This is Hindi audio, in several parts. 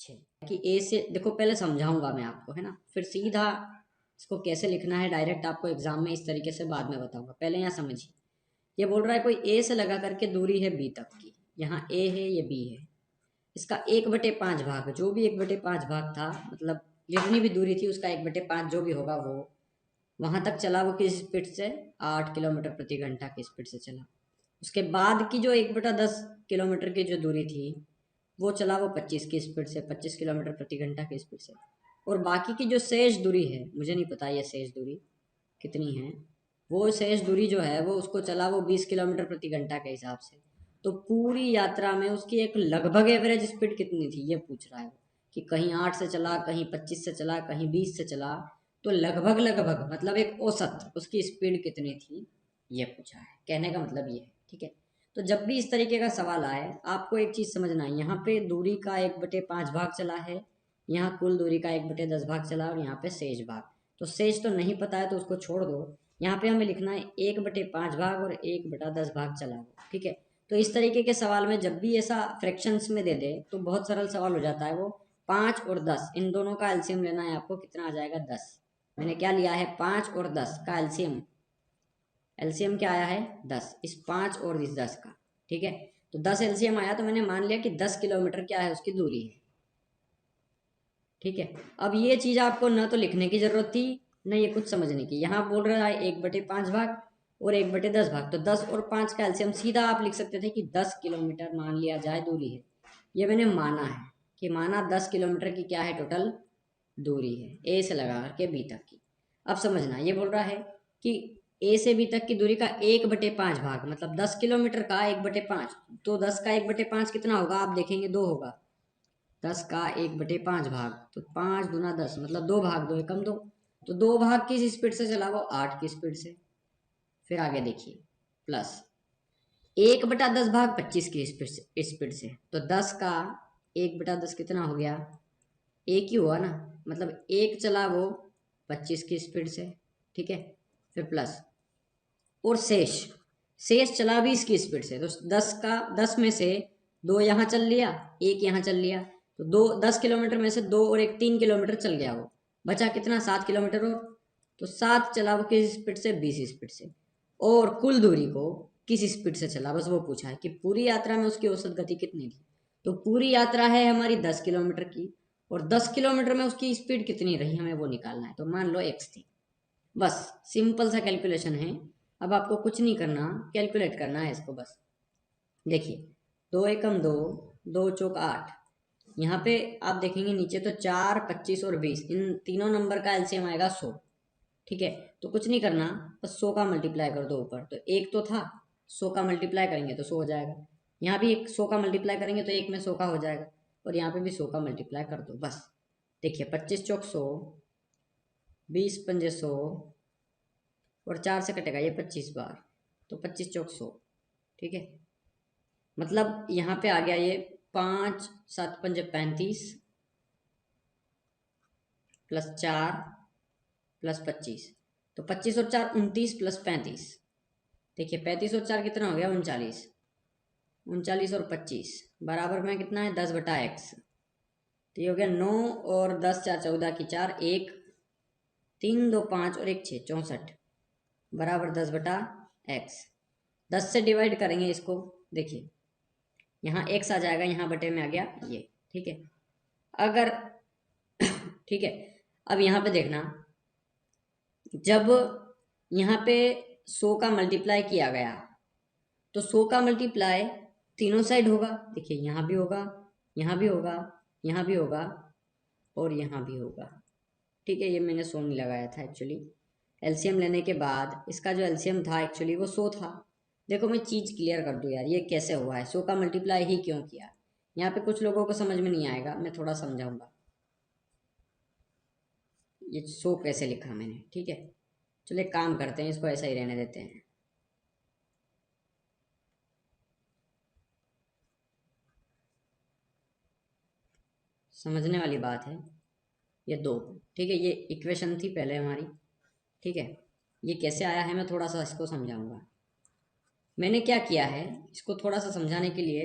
कि ए से देखो, पहले समझाऊंगा मैं आपको, है ना, फिर सीधा इसको कैसे लिखना है डायरेक्ट आपको एग्जाम में इस तरीके से बाद में बताऊंगा। पहले यहाँ समझिए, ये बोल रहा है कोई ए से लगा करके दूरी है बी तक की, यहाँ ए है ये बी है, इसका 1/5 भाग, जो भी 1/5 भाग था, मतलब जितनी भी दूरी थी उसका 1/5 जो भी होगा वो वहां तक चला, वो किस स्पीड से, 8 किलोमीटर प्रति घंटा की स्पीड से चला। उसके बाद की जो 1/10 किलोमीटर की जो दूरी थी वो चला वो 25 की स्पीड से, 25 किलोमीटर प्रति घंटा की स्पीड से। और बाकी की जो शेष दूरी है, मुझे नहीं पता ये शेष दूरी कितनी है, वो शेष दूरी जो है वो उसको चला वो 20 किलोमीटर प्रति घंटा के हिसाब से। तो पूरी यात्रा में उसकी एक लगभग एवरेज स्पीड कितनी थी ये पूछ रहा है, कि कहीं 8 से चला, कहीं 25 से चला, कहीं 20 से चला, तो लगभग लगभग मतलब एक औसत उसकी स्पीड कितनी थी ये पूछा है। कहने का मतलब ये है, ठीक है। तो जब भी इस तरीके का सवाल आए आपको एक चीज समझना है, यहाँ पे दूरी का 1/5 भाग चला है, यहाँ कुल दूरी का 1/10 भाग चला, और यहाँ पे शेष भाग, तो शेष तो नहीं पता है तो उसको छोड़ दो। यहाँ पे हमें लिखना है 1/5 भाग और 1/10 भाग चला हो, ठीक है। तो इस तरीके के सवाल में जब भी ऐसा फ्रैक्शंस में दे दे तो बहुत सरल सवाल हो जाता है वो। 5 और 10 इन दोनों का एलसीएम लेना है आपको, कितना आ जाएगा 10। मैंने क्या लिया है, 5 और 10 का एलसीएम, एलसीएम क्या आया है 10, इस 5 और इस 10 का, ठीक है। तो 10 एलसीएम आया तो मैंने मान लिया कि 10 किलोमीटर क्या है उसकी दूरी है, ठीक है। अब ये चीज आपको न तो लिखने की जरूरत थी न ये कुछ समझने की, यहाँ बोल रहा है 1/5 भाग और 1/10 भाग, तो 10 और 5 का एलसीएम सीधा आप लिख सकते थे कि 10 किलोमीटर मान लिया जाए दूरी है। ये मैंने माना है कि माना 10 किलोमीटर की क्या है टोटल दूरी है, ए से लगा के बी तक की। अब समझना, ये बोल रहा है कि ए से बी तक की दूरी का 1/5 भाग, मतलब 10 किलोमीटर का 1/5, तो 10 का 1/5 कितना होगा आप देखेंगे, 2 होगा। 10 का 1/5 भाग, तो 5 दूना 10, मतलब 2 भाग, 2 एकम 2, तो 2 भाग किस स्पीड से चला वो 8 की स्पीड से। फिर आगे देखिए, प्लस 1/10 भाग 25 की स्पीड से, तो 10 का 1/10 कितना हो गया, एक ही हुआ ना, मतलब एक चला वो 25 की स्पीड से, ठीक है। फिर प्लस, और शेष, शेष चला 20 की स्पीड से, तो 10 में से 2 यहाँ चल लिया, एक यहाँ चल लिया, तो 10 किलोमीटर में से 2 और 1 3 किलोमीटर चल गया, वो बचा कितना 7 किलोमीटर और, तो 7 चला वो किस स्पीड से 20 स्पीड से। और कुल दूरी को किस स्पीड से चला, बस वो पूछा है कि पूरी यात्रा में उसकी औसत गति कितनी थी। तो पूरी यात्रा है हमारी 10 किलोमीटर की, और 10 किलोमीटर में उसकी स्पीड कितनी रही हमें वो निकालना है, तो मान लो x थी। बस सिंपल सा कैलकुलेशन है, अब आपको कुछ नहीं करना, कैलकुलेट करना है इसको बस। देखिए 2 एकम 2, 2 चौक 8, यहाँ पे आप देखेंगे नीचे तो 4 25 और 20, इन तीनों नंबर का एलसीएम आएगा 100, ठीक है। तो कुछ नहीं करना, बस 100 का मल्टीप्लाई कर दो ऊपर, तो एक तो था, 100 का मल्टीप्लाई करेंगे तो 100 हो जाएगा, यहाँ भी एक 100 का मल्टीप्लाई करेंगे तो एक में 100 का हो जाएगा, और यहाँ पे भी 100 का मल्टीप्लाई कर दो बस। देखिए 25 चौक 100, 20 पंजे 100, और 4 से कटेगा ये 25 बार, तो 25 चौक 100, ठीक है। मतलब यहाँ पे आ गया ये 5 7 पंजे 35 प्लस 4 प्लस 25, तो 25 और 4 29 प्लस 35, देखिए 35 और 4 कितना हो गया 39, 39 और 25 बराबर में कितना है 10/x, तो ये हो गया 9 और 10 4 14 की 4, 1 3 2 5 और 1 6 64 बराबर 10/x। 10 से डिवाइड करेंगे इसको, देखिए यहाँ x आ जाएगा, यहाँ बटे में आ गया ये, ठीक है। अगर ठीक है, अब यहाँ पे देखना, जब यहाँ पे 100 का मल्टीप्लाई किया गया तो 100 का मल्टीप्लाई तीनों साइड होगा, देखिए यहाँ भी होगा, यहाँ भी होगा, यहाँ भी होगा, और यहाँ भी होगा, ठीक है। ये मैंने 100 नहीं लगाया था एक्चुअली, एलसीएम लेने के बाद इसका जो एलसीएम था एक्चुअली वो 100 था। देखो मैं चीज़ क्लियर कर दूँ यार, ये कैसे हुआ है, 100 का मल्टीप्लाई ही क्यों किया, यहाँ पे कुछ लोगों को समझ में नहीं आएगा, मैं थोड़ा समझाऊंगा ये 100 कैसे लिखा मैंने, ठीक है। चलिए काम करते हैं, इसको ऐसा ही रहने देते हैं। समझने वाली बात है, ये 2, ठीक है, ये इक्वेशन थी पहले हमारी, ठीक है। ये कैसे आया है मैं थोड़ा सा इसको समझाऊंगा। मैंने क्या किया है, इसको थोड़ा सा समझाने के लिए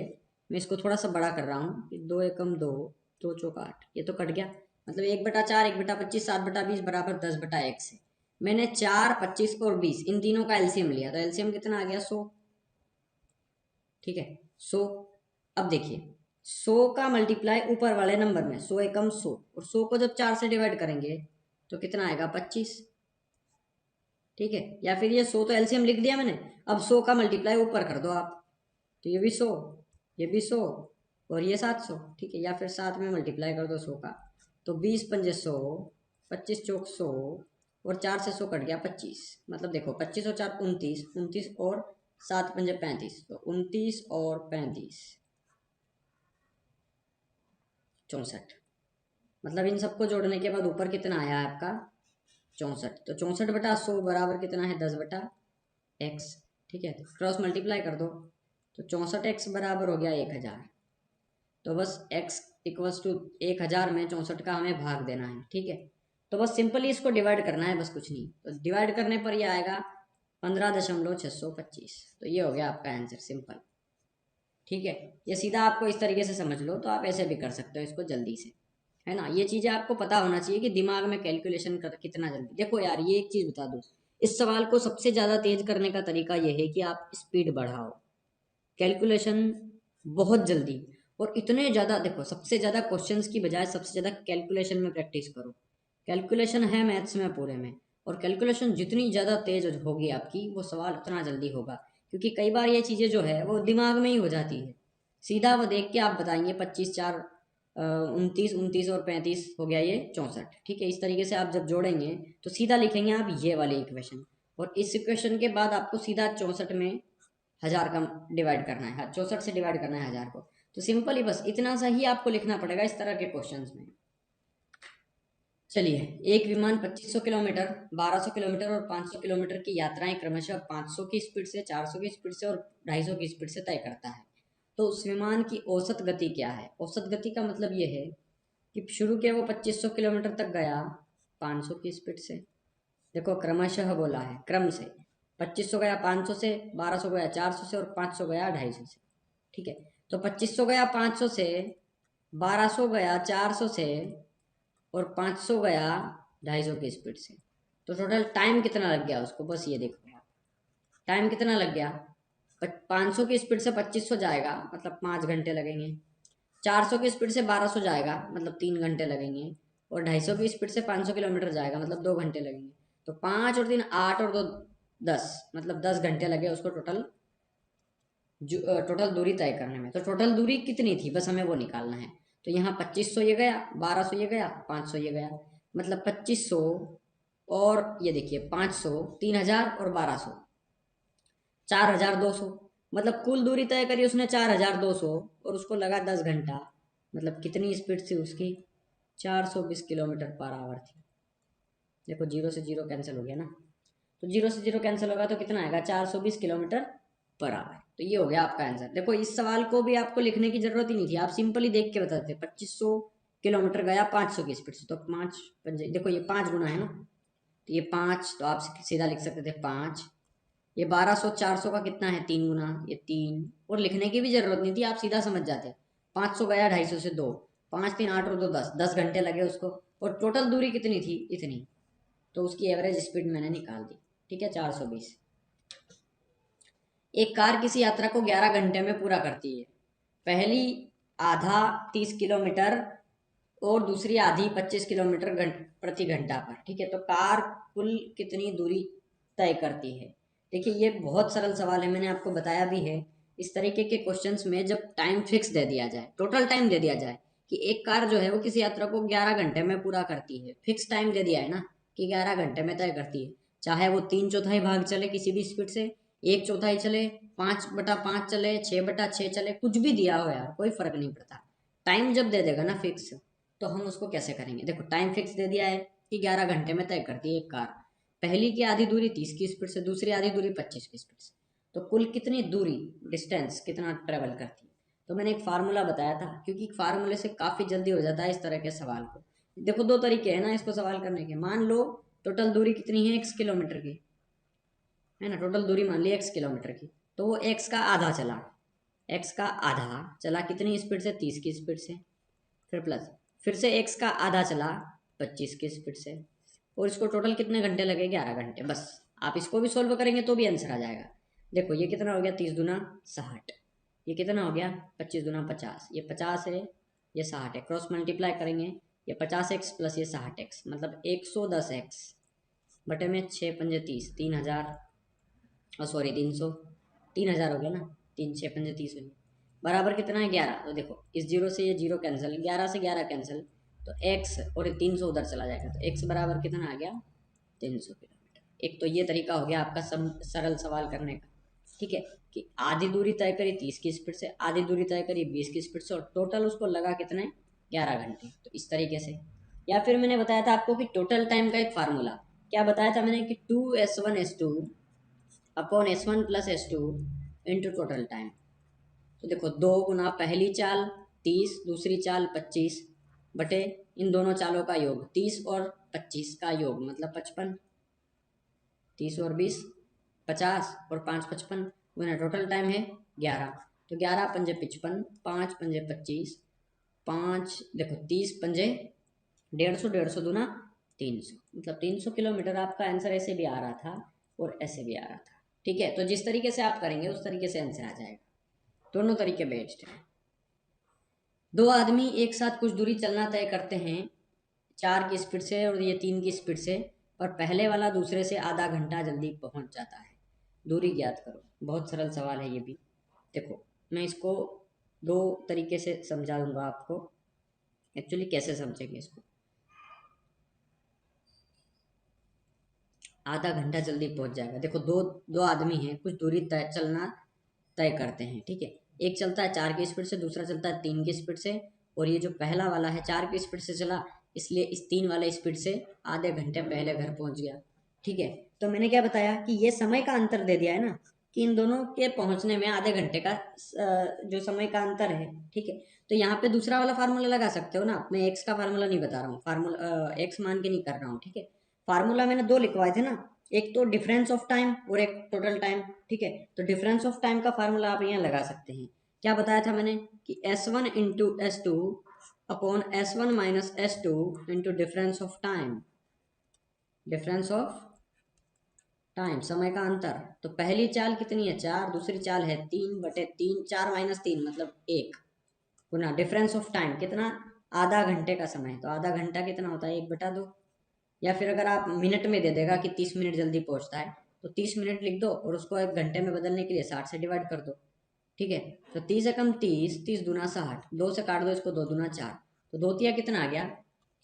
मैं इसको थोड़ा सा बड़ा कर रहा हूँ कि 2 एकम 2, दो चौका 8, ये तो कट गया, मतलब 1/4, 1/25, 7/20 बराबर 10/x है। मैंने 4, 25 और 20 इन तीनों का एलसीएम लिया, तो एलसीएम कितना आ गया 100। ठीक है 100। अब देखिए 100 का मल्टीप्लाई ऊपर वाले नंबर में, 100 एकम 100, और 100 को जब 4 से डिवाइड करेंगे तो कितना आएगा 25। ठीक है, या फिर ये 100 तो एलसीएम लिख दिया मैंने, अब 100 का मल्टीप्लाई ऊपर कर दो आप, तो ये भी 100, ये भी 100 और ये 700। ठीक है, या फिर 7 में मल्टीप्लाई कर दो 100 का, तो 20 पंजे 100, 25 चौक 100 और 4 से 100 कट गया 25। मतलब देखो 25 और 4 29, 29 और 7 पंजे 35, तो 29 और 35 64। मतलब इन सबको जोड़ने के बाद ऊपर कितना आया है आपका 64, तो 64/100 बराबर कितना है 10/x। ठीक है, क्रॉस मल्टीप्लाई कर दो, तो 64x बराबर हो गया 1000। तो बस x इक्वल्स टू 1000 में 64 का हमें भाग देना है। ठीक है, तो बस सिंपली इसको डिवाइड करना है, बस कुछ नहीं, तो डिवाइड करने पर ये आएगा 15.625। तो ये हो गया आपका आंसर, सिंपल। ठीक है, ये सीधा आपको इस तरीके से समझ लो, तो आप ऐसे भी कर सकते हो इसको जल्दी से, है ना। ये चीज़ें आपको पता होना चाहिए कि दिमाग में कैलकुलेशन कर कितना जल्दी। देखो यार, ये एक चीज़ बता दूँ, इस सवाल को सबसे ज़्यादा तेज करने का तरीका ये है कि आप स्पीड बढ़ाओ, कैलकुलेशन बहुत जल्दी, और इतने ज़्यादा देखो, सबसे ज़्यादा क्वेश्चंस की बजाय सबसे ज़्यादा कैलकुलेशन में प्रैक्टिस करो। कैलकुलेशन है मैथ्स में पूरे में, और कैलकुलेशन जितनी ज़्यादा तेज होगी आपकी, वो सवाल उतना जल्दी होगा, क्योंकि कई बार ये चीज़ें जो है वो दिमाग में ही हो जाती है, सीधा वो देख के आप बताएंगे 25 4 29, 29 और 35 हो गया ये 64। ठीक है, इस तरीके से आप जब जोड़ेंगे तो सीधा लिखेंगे आप ये वाली इक्वेशन, और इस इक्वेशन के बाद आपको सीधा 64 में 1000 का डिवाइड करना है, 64 से डिवाइड करना है 1000 को। तो सिंपली बस इतना सा ही आपको लिखना पड़ेगा इस तरह के क्वेश्चंस में। चलिए, एक विमान 2500 किलोमीटर, 1200 किलोमीटर और 500 किलोमीटर की यात्राएं क्रमशः 500 की स्पीड से, 400 की स्पीड से और 250 की स्पीड से तय करता है। तो उस विमान की औसत गति क्या है? औसत गति का मतलब ये है कि शुरू के वो 2500 किलोमीटर तक गया 500 की स्पीड से, देखो क्रमशः बोला है, क्रम से, 2500 गया 500 से, 1200 गया 400 से और 500 गया 250 से। ठीक है, तो 2500 गया 500 से, 1200 गया 400 से और 500 गया 250 की स्पीड से। तो टोटल टाइम कितना लग गया उसको, बस ये देखो टाइम कितना लग गया। 500 की स्पीड से 2500 जाएगा, मतलब 5 घंटे लगेंगे। 400 की स्पीड से 1200 जाएगा, मतलब 3 घंटे लगेंगे। और 250 की स्पीड से 500 किलोमीटर जाएगा, मतलब 2 घंटे लगेंगे। तो 5 और 3 8 और 2 10, मतलब 10 घंटे लगे उसको टोटल, टोटल दूरी तय करने में। तो टोटल दूरी कितनी थी, बस हमें वो निकालना है। तो यहाँ 2500 ये गया, 1200 ये गया, 500 ये गया, मतलब 2500 और ये देखिए 500, 3000 और 1200, 4200। मतलब कुल दूरी तय करी उसने 4200, और उसको लगा 10 घंटा। मतलब कितनी स्पीड थी उसकी, 420 किलोमीटर पर आवर थी। देखो जीरो से जीरो कैंसिल हो गया ना, तो जीरो से जीरो कैंसिल होगा तो कितना आएगा 420 किलोमीटर पर आवर। तो ये हो गया आपका आंसर। देखो इस सवाल को भी आपको लिखने की जरूरत ही नहीं थी, आप सिंपली देख के बताते। 2500 किलोमीटर गया 500 की स्पीड से, तो 5 पंजे, देखो ये 5 गुना है ना, तो ये 5, तो आप सीधा लिख सकते थे 5। ये 1200 400 का कितना है 3 गुना, ये 3, और लिखने की भी जरूरत नहीं थी, आप सीधा समझ जाते। 500 गया 250 से 2, 5 3 8 और 2 10, 10 घंटे लगे उसको। और टोटल दूरी कितनी थी, इतनी, तो उसकी एवरेज स्पीड मैंने निकाल दी। ठीक है, 420। एक कार किसी यात्रा को 11 घंटे में पूरा करती है। पहली आधा 30 किलोमीटर और दूसरी आधी 25 किलोमीटर प्रति घंटा पर। ठीक है, तो कार कुल कितनी दूरी तय करती है? देखिए ये बहुत सरल सवाल है, मैंने आपको बताया भी है। इस तरीके के क्वेश्चंस में जब टाइम फिक्स दे दिया जाए, टोटल टाइम दे दिया जाए कि एक कार जो है वो किसी यात्रा को 11 घंटे में पूरा करती है, फिक्स टाइम दे दिया है ना कि 11 घंटे में तय करती है, चाहे वो 3/4 भाग चले किसी भी स्पीड से, 1/4 चले, 5/5 चले, 6/6 चले, कुछ भी दिया हो यार, कोई फर्क नहीं पड़ता। टाइम जब दे देगा ना फिक्स, तो हम उसको कैसे करेंगे? देखो टाइम फिक्स दे दिया है कि 11 घंटे में तय करती है एक कार। पहली की आधी दूरी 30 की स्पीड से, दूसरी आधी दूरी 25 की स्पीड से, तो कुल कितनी दूरी, डिस्टेंस कितना ट्रेवल करती है। तो मैंने एक फार्मूला बताया था, क्योंकि फार्मूले से काफ़ी जल्दी हो जाता है इस तरह के सवाल को। देखो दो तरीके हैं ना इसको सवाल करने के। मान लो टोटल दूरी कितनी है, x किलोमीटर की, है ना, टोटल दूरी मान ली x किलोमीटर की, तो वो x का आधा चला, x का आधा चला कितनी स्पीड से, 30 की स्पीड से। फिर प्लस, फिर से x का आधा चला 25 की स्पीड से, और इसको टोटल कितने घंटे लगे, 11 घंटे। बस आप इसको भी सोल्व करेंगे तो भी आंसर आ जाएगा। देखो ये कितना हो गया, 30 दूना 60, ये कितना हो गया 25 दूना 50, ये 50 है, ये 60 है, क्रॉस मल्टीप्लाई करेंगे, ये 50x प्लस ये 60x मतलब 110x बटे में 6 पंजे 30, 3000, और सॉरी 300, 3000 हो गया ना, 3 6 पंजे 30 हो गया, बराबर कितना है 11। तो देखो इस जीरो से ये जीरो कैंसिल, 11 से 11 कैंसिल, तो x और 300 उधर चला जाएगा, तो x बराबर कितना आ गया 300 किलोमीटर। एक तो ये तरीका हो गया आपका सरल सवाल करने का, ठीक है, कि आधी दूरी तय करी 30 की स्पीड से, आधी दूरी तय करी 20 की स्पीड से, और टोटल उसको लगा कितने 11 घंटे। तो इस तरीके से, या फिर मैंने बताया था आपको कि टोटल टाइम का एक फार्मूला, क्या बताया था मैंने, कि 2s1s2 upon s1 plus s2 into total time. तो देखो 2 गुना पहली चाल 30, दूसरी चाल 25 बटे इन दोनों चालों का योग, 30 और 25 का योग मतलब 55, 30 और 20 50 और 5 55 गुना टोटल टाइम है 11। तो 11 पंजे 55, 5 पंजे 25, 5 देखो 30 पंजे 150, 150 दूना 300, मतलब 300 किलोमीटर आपका आंसर ऐसे भी आ रहा था और ऐसे भी आ रहा था। ठीक है, तो जिस तरीके से आप करेंगे उस तरीके से आंसर आ जाएगा, दोनों तरीके बेस्ड हैं। दो आदमी एक साथ कुछ दूरी चलना तय करते हैं 4 की स्पीड से और ये 3 की स्पीड से, पर पहले वाला दूसरे से आधा घंटा जल्दी पहुंच जाता है, दूरी ज्ञात करो। बहुत सरल सवाल है ये भी। देखो मैं इसको दो तरीके से समझा दूंगा आपको, एक्चुअली कैसे समझेंगे इसको। आधा घंटा जल्दी पहुंच जाएगा, देखो दो दो आदमी हैं, कुछ दूरी चलना तय करते हैं, ठीक है, एक चलता है 4 की स्पीड से, दूसरा चलता है 3 की स्पीड से, और ये जो पहला वाला है 4 की स्पीड से चला, इसलिए इस 3 वाले स्पीड से आधे घंटे पहले घर पहुंच गया। ठीक है, तो मैंने क्या बताया कि ये समय का अंतर दे दिया है ना, कि इन दोनों के पहुंचने में आधे घंटे का जो समय का अंतर है। ठीक है, तो यहाँ पे दूसरा वाला फार्मूला लगा सकते हो ना, मैं एक्स का फार्मूला नहीं बता रहा हूँ, फार्मूला एक्स मान के नहीं कर रहा हूँ। ठीक है, फार्मूला मैंने दो लिखवाए थे ना, एक तो डिफरेंस ऑफ टाइम और एक टोटल टाइम। ठीक है, तो डिफरेंस ऑफ टाइम का फार्मूला आप यहाँ लगा सकते हैं। क्या बताया था मैंने कि S1 into S2 upon S1 minus S2 into difference of time, difference of time समय का अंतर। तो पहली चाल कितनी है 4, दूसरी चाल है 3 बटे 3, 4 माइनस 3 मतलब 1 गुना डिफरेंस ऑफ टाइम कितना, आधा घंटे का समय, तो आधा घंटा कितना होता है 1/2। या फिर अगर आप मिनट में दे देगा कि 30 मिनट जल्दी पहुंचता है, तो 30 मिनट लिख दो और उसको 1 घंटे में बदलने के लिए 60 से डिवाइड कर दो। ठीक है, तो 30 एकम 30, 30 दूना 60, 2 से काट दो इसको, 2 दूना 4, तो दो तिया कितना आ गया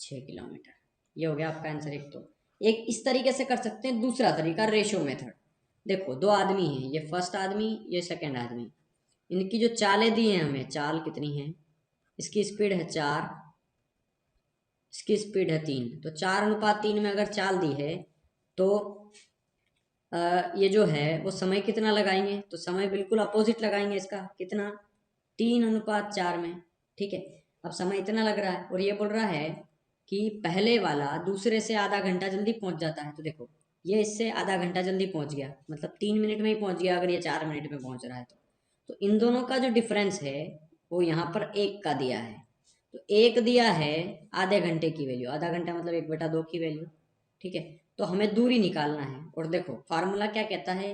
6 किलोमीटर। ये हो गया आपका आंसर। एक तो एक इस तरीके से कर सकते हैं, दूसरा तरीका रेशो मेथड। देखो दो आदमी हैं, ये फर्स्ट आदमी ये सेकंड आदमी, इनकी जो चालें दी हैं हमें, चाल कितनी है, इसकी स्पीड है 4, इसकी स्पीड है 3, तो 4:3 में अगर चाल दी है तो ये जो है वो समय कितना लगाएंगे, तो समय बिल्कुल अपोजिट लगाएंगे इसका, कितना 3:4 में। ठीक है, अब समय इतना लग रहा है और ये बोल रहा है कि पहले वाला दूसरे से आधा घंटा जल्दी पहुंच जाता है, तो देखो ये इससे आधा घंटा जल्दी पहुंच गया, मतलब 3 मिनट में ही पहुंच गया अगर ये 4 मिनट में पहुंच रहा है तो इन दोनों का जो डिफरेंस है वो यहाँ पर 1 का दिया है, तो 1 दिया है आधे घंटे की वैल्यू, आधा घंटा मतलब 1/2 की वैल्यू। ठीक है, तो हमें दूरी निकालना है, और देखो फार्मूला क्या कहता है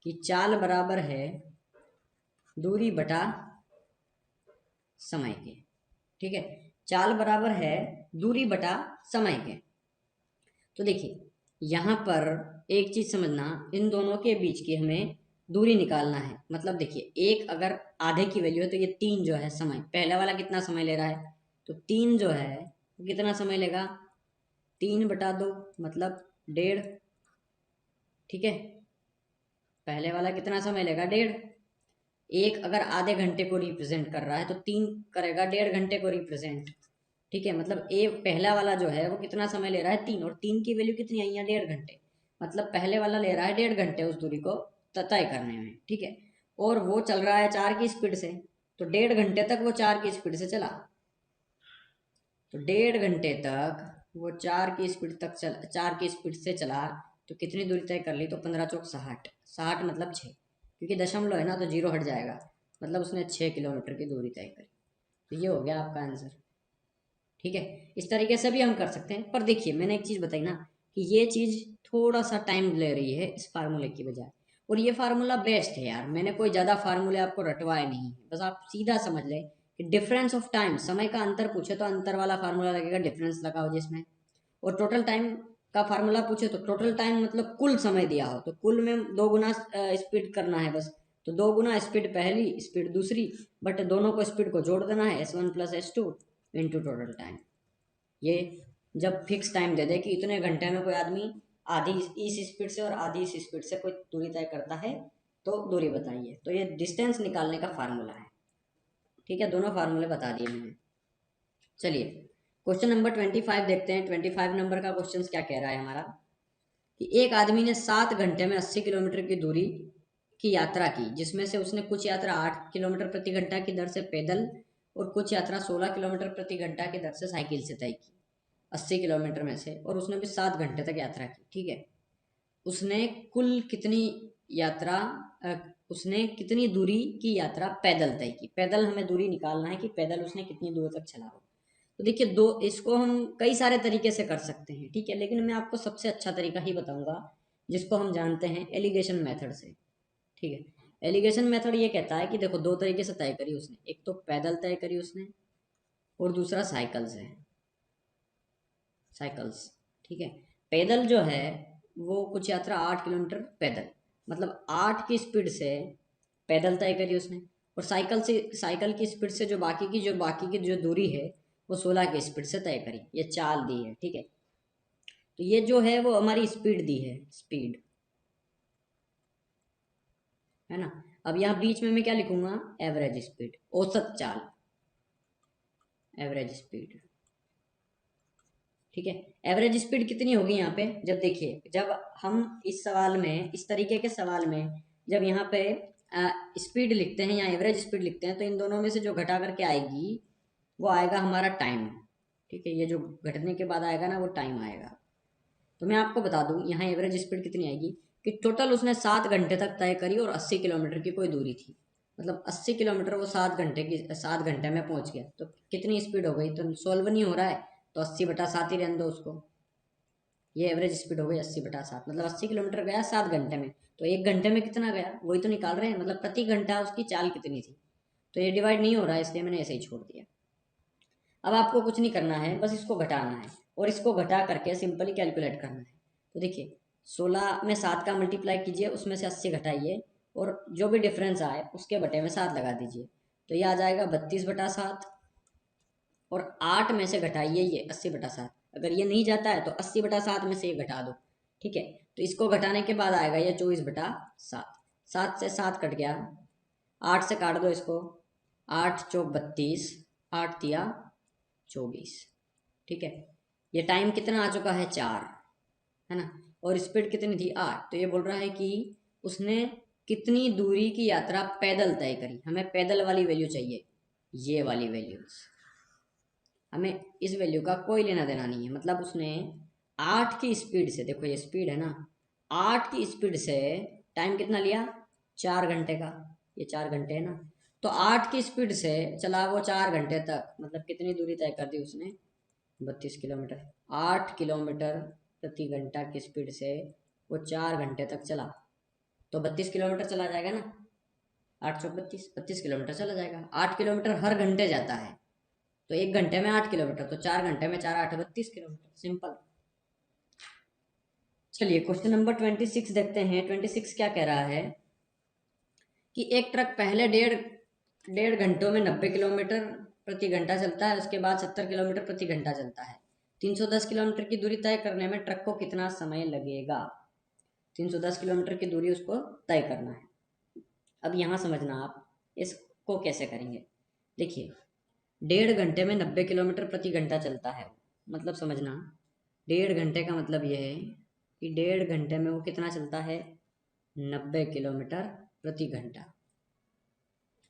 कि चाल बराबर है दूरी बटा समय के। ठीक है, चाल बराबर है दूरी बटा समय के। तो देखिए यहाँ पर एक चीज समझना, इन दोनों के बीच की हमें दूरी निकालना है, मतलब देखिए एक अगर आधे की वैल्यू है तो ये 3 जो है समय, पहले वाला कितना समय ले रहा है, तो 3 जो है वो कितना समय लेगा 3/2 मतलब 1.5। ठीक है, पहले वाला कितना समय लेगा 1.5, एक अगर आधे घंटे को रिप्रेजेंट कर रहा है तो 3 करेगा 1.5 घंटे को रिप्रेजेंट। ठीक है, मतलब ए पहला वाला जो है वो कितना समय ले रहा है 3, और 3 की वैल्यू कितनी आई है 1.5 घंटे, मतलब पहले वाला ले रहा है 1.5 घंटे उस दूरी को तय करने में। ठीक है, और वो चल रहा है 4 की स्पीड से, तो 1.5 घंटे तक वो 4 की स्पीड से चला, तो 1.5 घंटे तक वो 4 की स्पीड तक चल 4 की स्पीड से चला, तो कितनी दूरी तय कर ली, तो 15 चौक 60, 60 मतलब 6, क्योंकि दशमलव है ना तो जीरो हट जाएगा, मतलब उसने 6 किलोमीटर की दूरी तय करी। तो ये हो गया आपका आंसर। ठीक है, इस तरीके से भी हम कर सकते हैं। पर देखिए मैंने एक चीज़ बताई ना कि ये चीज़ थोड़ा सा टाइम ले रही है इस फार्मूले की बजाय, और ये फार्मूला बेस्ट है यार, मैंने कोई ज़्यादा फार्मूले आपको रटवाए नहीं है, बस आप सीधा समझ लें कि डिफरेंस ऑफ टाइम, समय का अंतर पूछे तो अंतर वाला फार्मूला लगेगा, डिफरेंस लगाओ जिसमें, और टोटल टाइम का फार्मूला पूछे तो टोटल टाइम मतलब कुल समय दिया हो तो कुल में 2 गुना स्पीड करना है बस, तो 2 गुना स्पीड पहली, स्पीड दूसरी, बट दोनों को स्पीड को जोड़ देना है, S1 + S2 into total time. ये जब फिक्स टाइम दे दे कि इतने घंटे में कोई आदमी आधी इस स्पीड से और आधी इस स्पीड से कोई दूरी तय करता है तो दूरी बताइए, तो ये डिस्टेंस निकालने का फार्मूला है। ठीक है, दोनों फार्मूले बता दिए मैंने। चलिए क्वेश्चन नंबर 25 देखते हैं। 25 नंबर का क्वेश्चन क्या कह रहा है हमारा कि एक आदमी ने 7 घंटे में 80 किलोमीटर की दूरी की यात्रा की, जिसमें से उसने कुछ यात्रा 8 किलोमीटर प्रति घंटा की दर से पैदल और कुछ यात्रा 16 किलोमीटर प्रति घंटा की दर से साइकिल से तय की, 80 किलोमीटर में से, और उसने भी 7 घंटे तक यात्रा की। ठीक है, उसने कुल कितनी यात्रा अ, उसने कितनी दूरी की यात्रा पैदल तय की, पैदल हमें दूरी निकालना है कि पैदल उसने कितनी दूर तक चला हो। तो देखिए दो, इसको हम कई सारे तरीके से कर सकते हैं, ठीक है, लेकिन मैं आपको सबसे अच्छा तरीका ही बताऊंगा जिसको हम जानते हैं एलिगेशन मेथड से। ठीक है, एलिगेशन मेथड ये कहता है कि देखो दो तरीके से तय करी उसने, एक तो पैदल तय करी उसने और दूसरा साइकिल से, साइकिल्स। ठीक है, पैदल जो है वो कुछ यात्रा 8 किलोमीटर पैदल, मतलब 8 की स्पीड से पैदल तय करी उसने, और साइकिल से, साइकिल की स्पीड से जो बाकी की दूरी है वो 16 की स्पीड से तय करी, ये चाल दी है। ठीक है, तो ये जो है वो हमारी स्पीड दी है, स्पीड है ना। अब यहाँ बीच में मैं क्या लिखूंगा, एवरेज स्पीड, औसत चाल, एवरेज स्पीड। ठीक है, एवरेज स्पीड कितनी होगी यहाँ पे, जब देखिए जब हम इस सवाल में, इस तरीके के सवाल में जब यहाँ पे स्पीड लिखते हैं या एवरेज स्पीड लिखते हैं तो इन दोनों में से जो घटा करके आएगी वो आएगा हमारा टाइम। ठीक है, ये जो घटने के बाद आएगा ना वो टाइम आएगा। तो मैं आपको बता दूं यहाँ एवरेज स्पीड कितनी आएगी कि टोटल उसने 7 घंटे तक तय करी और 80 किलोमीटर की कोई दूरी थी, मतलब 80 किलोमीटर वो 7 घंटे में पहुंच गया, तो कितनी स्पीड हो गई, तो सोल्व नहीं हो रहा है, तो 80/7 ही रहने दो उसको। ये एवरेज स्पीड हो गई 80/7, मतलब 80 किलोमीटर गया 7 घंटे में, तो 1 घंटे में कितना गया वही तो निकाल रहे हैं, मतलब प्रति घंटा उसकी चाल कितनी थी। तो ये डिवाइड नहीं हो रहा है इसलिए मैंने ऐसे ही छोड़ दिया। अब आपको कुछ नहीं करना है, बस इसको घटाना है और इसको घटा करके सिंपली कैलकुलेट करना है। तो देखिए 16 में 7 का मल्टीप्लाई कीजिए, उसमें से 80 घटाइए और जो भी डिफरेंस आए उसके बटे में 7 लगा दीजिए, तो ये आ जाएगा 32/7, और 8 में से घटाइए ये 80/7, अगर ये नहीं जाता है तो 80/7 में से ये घटा दो। ठीक है, तो इसको घटाने के बाद आएगा ये 24/7, 7 से 7 कट गया, 8 से काट दो इसको, 8 चौक 32, 8 दिया 24। ठीक है, ये टाइम कितना आ चुका है 4, है ना, और स्पीड कितनी थी 8, तो ये बोल रहा है कि उसने कितनी दूरी की यात्रा पैदल तय करी, हमें पैदल वाली वैल्यू चाहिए, ये वाली वैल्यूज, हमें इस वैल्यू का कोई लेना देना नहीं है, मतलब उसने 8 की स्पीड से, देखो ये स्पीड है ना, 8 की स्पीड से टाइम कितना लिया, 4 घंटे का, ये 4 घंटे है ना, तो 8 की स्पीड से चला वो 4 घंटे तक, मतलब कितनी दूरी तय कर दी उसने, 32 किलोमीटर, 8 किलोमीटर प्रति घंटा की स्पीड से वो 4 घंटे तक चला, तो 32 किलोमीटर चला जाएगा ना, 8 चौक 32, 32 किलोमीटर चला जाएगा, 8 किलोमीटर हर घंटे जाता है, तो 1 घंटे में 8 किलोमीटर, तो 4 घंटे में 4 8 32 किलोमीटर, सिंपल। चलिए क्वेश्चन नंबर 26 देखते हैं। 26 क्या कह रहा है कि एक ट्रक पहले डेढ़ डेढ़ घंटों में 90 किलोमीटर प्रति घंटा चलता है, उसके बाद 70 किलोमीटर प्रति घंटा चलता है, 310 किलोमीटर की दूरी तय करने में ट्रक को कितना समय लगेगा, 310 किलोमीटर की दूरी उसको तय करना है। अब यहाँ समझना आप इसको कैसे करेंगे, देखिए 1.5 घंटे में 90 किलोमीटर प्रति घंटा चलता है, मतलब समझना 1.5 घंटे का मतलब यह है कि 1.5 घंटे में वो कितना चलता है, 90 किलोमीटर प्रति घंटा,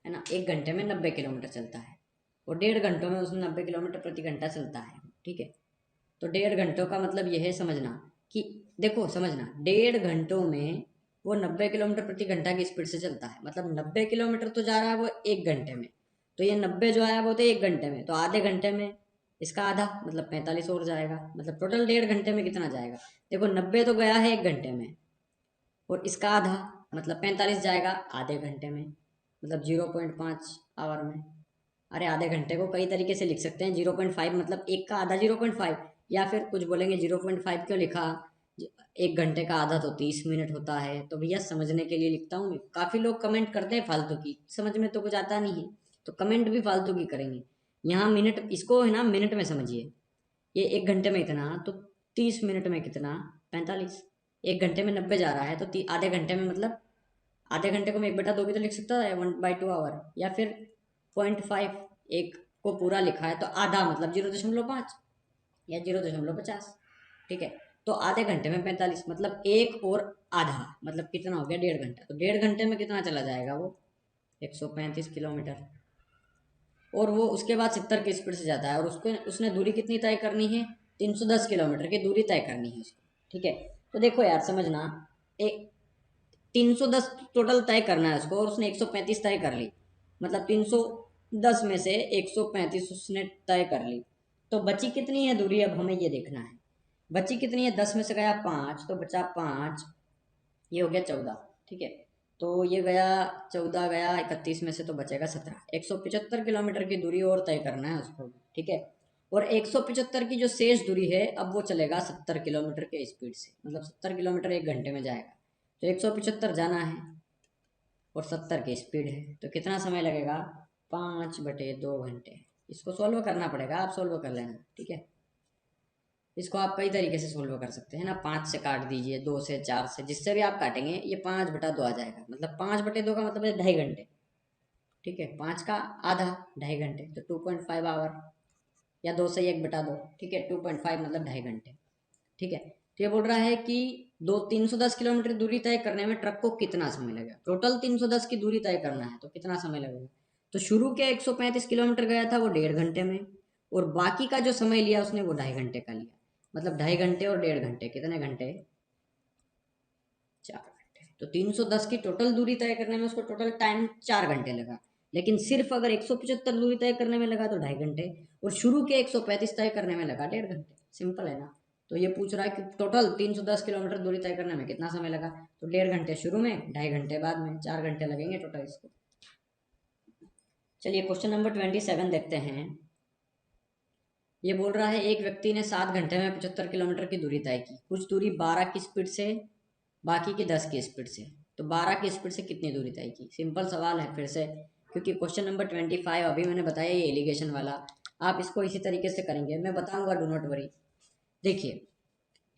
है ना, 1 घंटे में 90 किलोमीटर चलता है और 1.5 घंटों में उसमें 90 किलोमीटर प्रति घंटा चलता है। ठीक है, तो 1.5 घंटों का मतलब यह है समझना कि देखो समझना 1.5 घंटों में वो 90 किलोमीटर प्रति घंटा की स्पीड से चलता है, मतलब 90 किलोमीटर तो जा रहा है वो 1 घंटे में, तो ये 90 जो आया वो तो 1 घंटे में, तो आधे घंटे में इसका आधा मतलब 45 और जाएगा, मतलब टोटल 1.5 घंटे में कितना जाएगा। देखो 90 तो गया है 1 घंटे में, और इसका आधा मतलब 45 जाएगा आधे घंटे में, मतलब 0.5 आवर में। अरे आधे घंटे को कई तरीके से लिख सकते हैं, 0.5 मतलब एक का आधा 0.5, या फिर कुछ बोलेंगे 0.5 क्यों लिखा, 1 घंटे का आधा तो 30 मिनट होता है। तो भैया समझने के लिए लिखता हूँ। काफ़ी लोग कमेंट करते हैं फालतू की, समझ में तो कुछ आता नहीं है तो कमेंट भी फालतू की करेंगे। यहाँ मिनट, इसको है ना मिनट में समझिए। ये 1 घंटे में इतना, तो 30 मिनट में कितना, 45। 1 घंटे में 90 जा रहा है, तो आधे घंटे में मतलब आधे घंटे को मैं 1/2 भी तो लिख सकता है, 1/2 आवर, या फिर 0.5। एक को पूरा लिखा है तो आधा मतलब 0.5 या 0.50। ठीक है, तो आधे घंटे में 45 मतलब एक और आधा मतलब कितना हो गया, 1.5 घंटा। तो 1.5 घंटे में कितना चला जाएगा वो, 135 किलोमीटर। और वो उसके बाद 70 की स्पीड से जाता है, और उसको उसने दूरी कितनी तय करनी है, 310 किलोमीटर की दूरी तय करनी है उसको। ठीक है, तो देखो यार समझना, एक 310 टोटल तय करना है उसको, और उसने 135 तय कर ली, मतलब 310 में से 135 उसने तय कर ली। तो बची कितनी है दूरी, अब हमें ये देखना है बची कितनी है। 10 में से गया 5 तो बचा 5, ये हो गया 14। ठीक है, तो ये गया 14, गया 31 में से तो बचेगा 17। 175 किलोमीटर की दूरी और तय करना है उसको। ठीक है, और 175 की जो शेष दूरी है, अब वो चलेगा 70 किलोमीटर के स्पीड से, मतलब 70 किलोमीटर 1 घंटे में जाएगा। तो 175 जाना है और 70 की स्पीड है, तो कितना समय लगेगा, 5/2 घंटे। इसको सोल्व करना पड़ेगा, आप सोल्व कर लेना। ठीक है, इसको आप कई तरीके से सोल्व कर सकते हैं ना, 5 से काट दीजिए, 2 से, 4 से, जिससे भी आप काटेंगे ये 5/2 आ जाएगा, मतलब 5/2 का मतलब है 2.5 घंटे। ठीक है, 5 का आधा 2.5 घंटे, तो 2.5 आवर, या 2 से 1/2। ठीक है, 2.5 मतलब 2.5 घंटे। ठीक है, तो ये बोल रहा है कि 310 किलोमीटर दूरी तय करने में ट्रक को कितना समय लगेगा। टोटल 310 की दूरी तय करना है तो कितना समय लगेगा। तो शुरू के 135 किलोमीटर गया था वो 1.5 घंटे में, और बाकी का जो समय लिया उसने वो 2.5 घंटे का लिया, मतलब 2.5 घंटे और 1.5 घंटे कितने घंटे, 4 घंटे। तो 310 की टोटल दूरी तय करने में उसको टोटल टाइम 4 घंटे लगा, लेकिन सिर्फ अगर 175 दूरी तय करने में लगा तो 2.5 घंटे, और शुरू के 135 तय करने में लगा 1.5 घंटे। सिंपल है ना। तो ये पूछ रहा है कि टोटल 310 किलोमीटर दूरी तय करने में कितना समय लगा, तो 1.5 घंटे शुरू में, 2.5 घंटे बाद में, 4 घंटे लगेंगे टोटल इसको। चलिए क्वेश्चन नंबर 27 देखते हैं। ये बोल रहा है एक व्यक्ति ने 7 घंटे में 75 किलोमीटर की दूरी तय की, कुछ दूरी 12 की स्पीड से, बाकी की 10 की स्पीड से। तो 12 की स्पीड से कितनी दूरी तय की। सिंपल सवाल है फिर से, क्योंकि क्वेश्चन नंबर 25 अभी मैंने बताया ये एलिगेशन वाला, आप इसको इसी तरीके से करेंगे, मैं बताऊंगा, डू नॉट वरी। देखिए